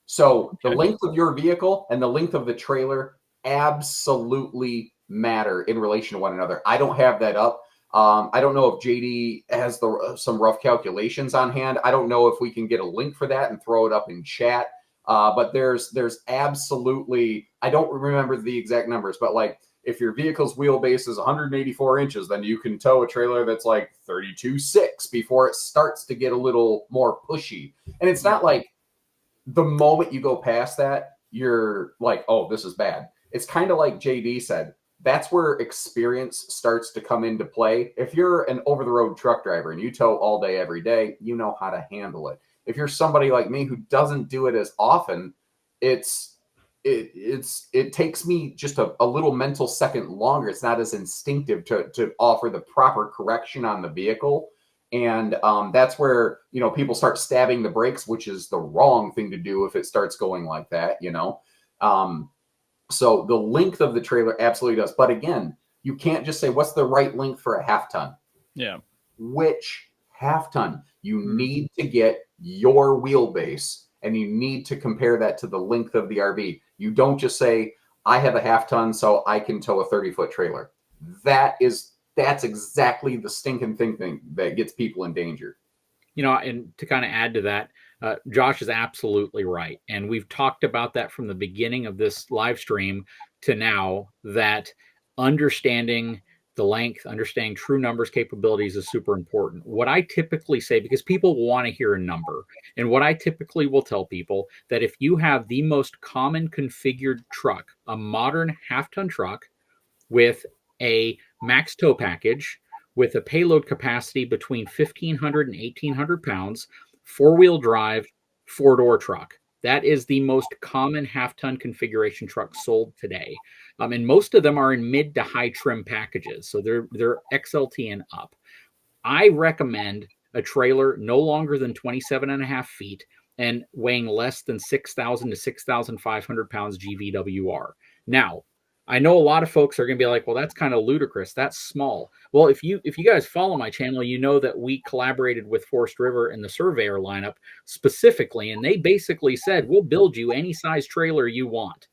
So the length of your vehicle and the length of the trailer absolutely matter in relation to one another. I don't have that up. I don't know if JD has some rough calculations on hand. I don't know if we can get a link for that and throw it up in chat. But there's absolutely, I don't remember the exact numbers, but like if your vehicle's wheelbase is 184 inches, then you can tow a trailer that's like 32.6 before it starts to get a little more pushy. And it's not like the moment you go past that, you're like, oh, this is bad. It's kind of like JD said. That's where experience starts to come into play. If you're an over-the-road truck driver and you tow all day, every day, you know how to handle it. If you're somebody like me who doesn't do it as often, it takes me just a little mental second longer. It's not as instinctive to offer the proper correction on the vehicle. And that's where, people start stabbing the brakes, which is the wrong thing to do if it starts going like that, So the length of the trailer absolutely does. But again, you can't just say, what's the right length for a half ton? Yeah. Which half ton? You need to get your wheelbase and you need to compare that to the length of the RV. You don't just say, I have a half ton, so I can tow a 30-foot trailer. That's exactly the stinking thing that gets people in danger. And to kind of add to that, Josh is absolutely right. And we've talked about that from the beginning of this live stream to now, that understanding the length, understanding true numbers capabilities is super important. What I typically say, because people want to hear a number, and what I typically will tell people, that if you have the most common configured truck, a modern half-ton truck with a max tow package, with a payload capacity between 1,500 and 1,800 pounds, four-wheel drive, four-door truck. That is the most common half-ton configuration truck sold today. And most of them are in mid to high trim packages. So they're XLT and up. I recommend a trailer no longer than 27.5 feet and weighing less than 6,000 to 6,500 pounds GVWR. Now, I know a lot of folks are going to be like, well, that's kind of ludicrous. That's small. Well, if you guys follow my channel, you know that we collaborated with Forest River and the Surveyor lineup specifically, and they basically said, we'll build you any size trailer you want,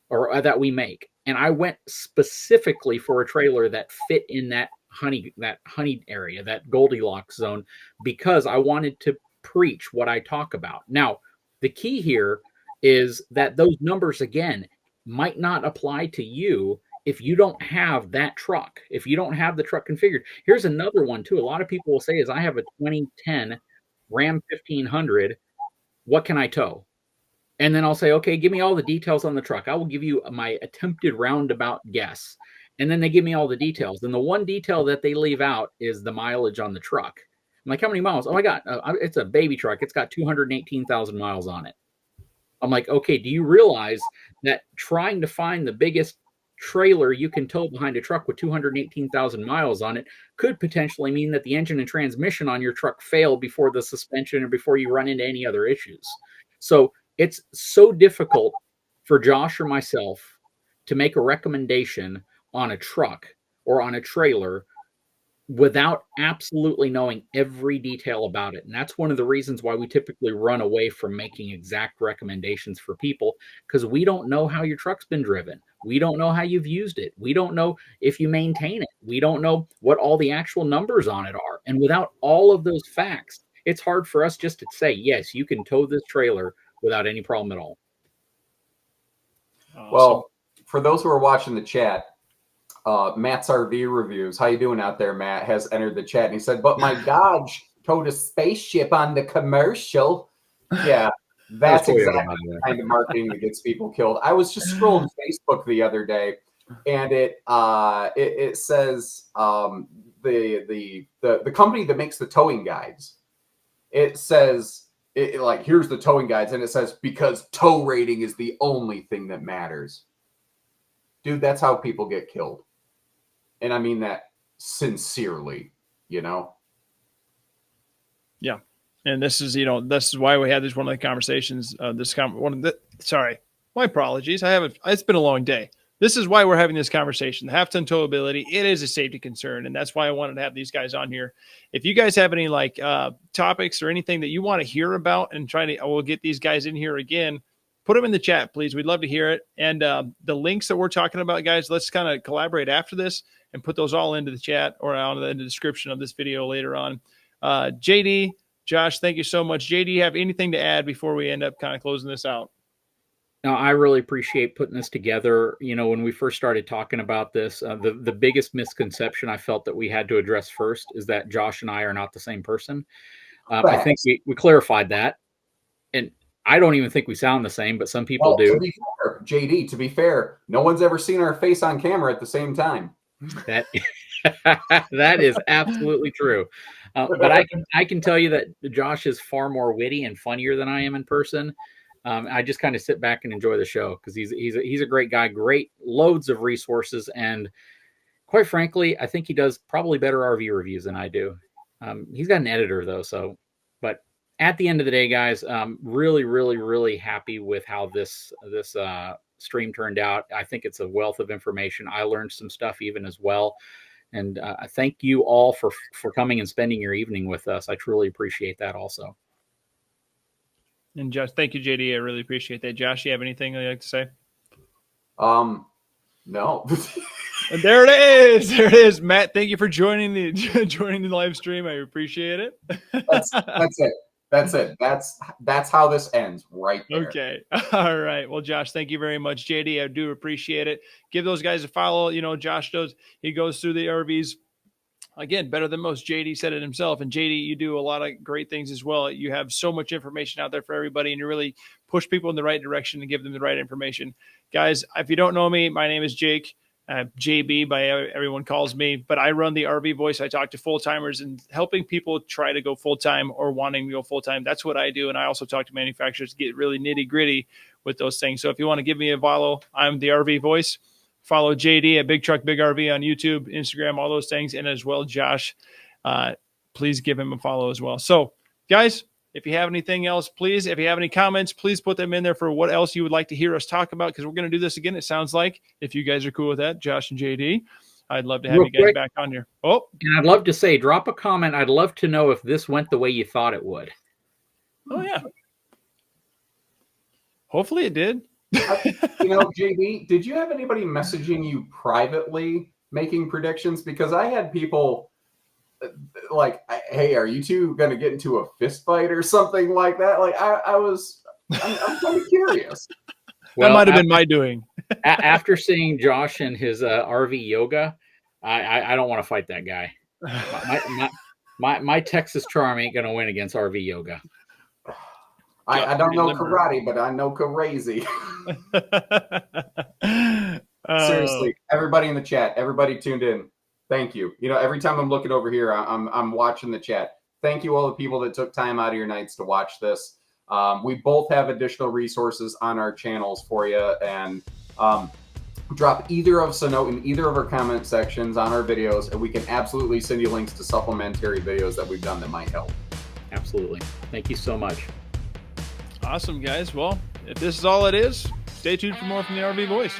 or that we make. And I went specifically for a trailer that fit in that honey area, that Goldilocks zone, because I wanted to preach what I talk about. Now, the key here is that those numbers, again, might not apply to you if you don't have that truck, if you don't have the truck configured. Here's another one too. A lot of people will say is, I have a 2010 Ram 1500. What can I tow? And then I'll say, okay, give me all the details on the truck. I will give you my attempted roundabout guess. And then they give me all the details. And the one detail that they leave out is the mileage on the truck. I'm like, how many miles? Oh, I got, it's a baby truck. It's got 218,000 miles on it. I'm like, okay, do you realize that trying to find the biggest trailer you can tow behind a truck with 218,000 miles on it could potentially mean that the engine and transmission on your truck fail before the suspension or before you run into any other issues? So it's so difficult for Josh or myself to make a recommendation on a truck or on a trailer without absolutely knowing every detail about it. And that's one of the reasons why we typically run away from making exact recommendations for people, because we don't know how your truck's been driven. We don't know how you've used it. We don't know if you maintain it. We don't know what all the actual numbers on it are. And without all of those facts, it's hard for us just to say, yes, you can tow this trailer without any problem at all. Well, for those who are watching the chat, Matt's RV Reviews, how you doing out there, Matt, has entered the chat, and he said, but my Dodge towed a spaceship on the commercial. Yeah, that's exactly the kind of marketing that gets people killed. I was just scrolling Facebook the other day, and it says the company that makes the towing guides, it says, like, here's the towing guides, and it says, because tow rating is the only thing that matters. Dude, that's how people get killed. And I mean that sincerely, Yeah. And this is, this is why we had this one of the conversations, sorry, my apologies. It's been a long day. this is why we're having this conversation. The half-ton towability, it is a safety concern, and that's why I wanted to have these guys on here. If you guys have any like topics or anything that you want to hear about, and we'll get these guys in here again, put them in the chat, please. We'd love to hear it. And the links that we're talking about, guys, let's kind of collaborate after this and put those all into the chat or in the description of this video later on. JD, Josh, thank you so much. JD, have anything to add before we end up kind of closing this out? No, I really appreciate putting this together. You know, when we first started talking about this, the biggest misconception I felt that we had to address first is that Josh and I are not the same person. I think we clarified that. And I don't even think we sound the same, but some people do. To be fair, JD, to be fair, no one's ever seen our face on camera at the same time. That that is absolutely true. But I can tell you that Josh is far more witty and funnier than I am in person. I just kind of sit back and enjoy the show because he's a great guy, great loads of resources, and quite frankly, I think he does probably better RV reviews than I do. He's got an editor though, so. But at the end of the day, guys, really, really, really happy with how this stream turned out. I think it's a wealth of information. I learned some stuff even as well, and I thank you all for coming and spending your evening with us. I truly appreciate that also. And Josh, thank you, JD. I really appreciate that. Josh, you have anything you'd like to say? No. And there it is. There it is. Matt, thank you for joining the live stream. I appreciate it. That's it. That's it. That's how this ends right there. Okay. All right. Well, Josh, thank you very much. JD, I do appreciate it. Give those guys a follow. You know, Josh he goes through the RVs. Again, better than most. JD said it himself. And JD, you do a lot of great things as well. You have so much information out there for everybody, and you really push people in the right direction and give them the right information. Guys, if you don't know me, my name is Jake. JB, by everyone calls me, but I run the RV Voice. I talk to full-timers and helping people try to go full-time or wanting to go full-time. That's what I do. And I also talk to manufacturers to get really nitty-gritty with those things. So if you want to give me a follow, I'm the RV Voice. Follow JD at Big Truck Big RV on YouTube, Instagram, all those things. And as well, Josh, please give him a follow as well. So guys, if you have anything else, please, if you have any comments, please put them in there for what else you would like to hear us talk about, because we're going to do this again. It sounds like, if you guys are cool with that, Josh and JD, I'd love to have you guys back on here. Oh, and I'd love to say, drop a comment. I'd love to know if this went the way you thought it would. Oh yeah. Hopefully it did. JD, did you have anybody messaging you privately making predictions? Because I had people like, hey, are you two going to get into a fist fight or something like that? Like I'm kind of curious. Well, that might have been my doing. After seeing Josh and his RV yoga, I don't want to fight that guy. My Texas charm ain't going to win against RV yoga. I don't know karate, but I know crazy. Seriously, everybody in the chat, everybody tuned in. Thank you. You know, every time I'm looking over here, I'm watching the chat. Thank you all the people that took time out of your nights to watch this. We both have additional resources on our channels for you, and drop either of us a note in either of our comment sections on our videos, and we can absolutely send you links to supplementary videos that we've done that might help. Absolutely. Thank you so much. Awesome, guys. Well, if this is all it is, stay tuned for more from the RV Voice.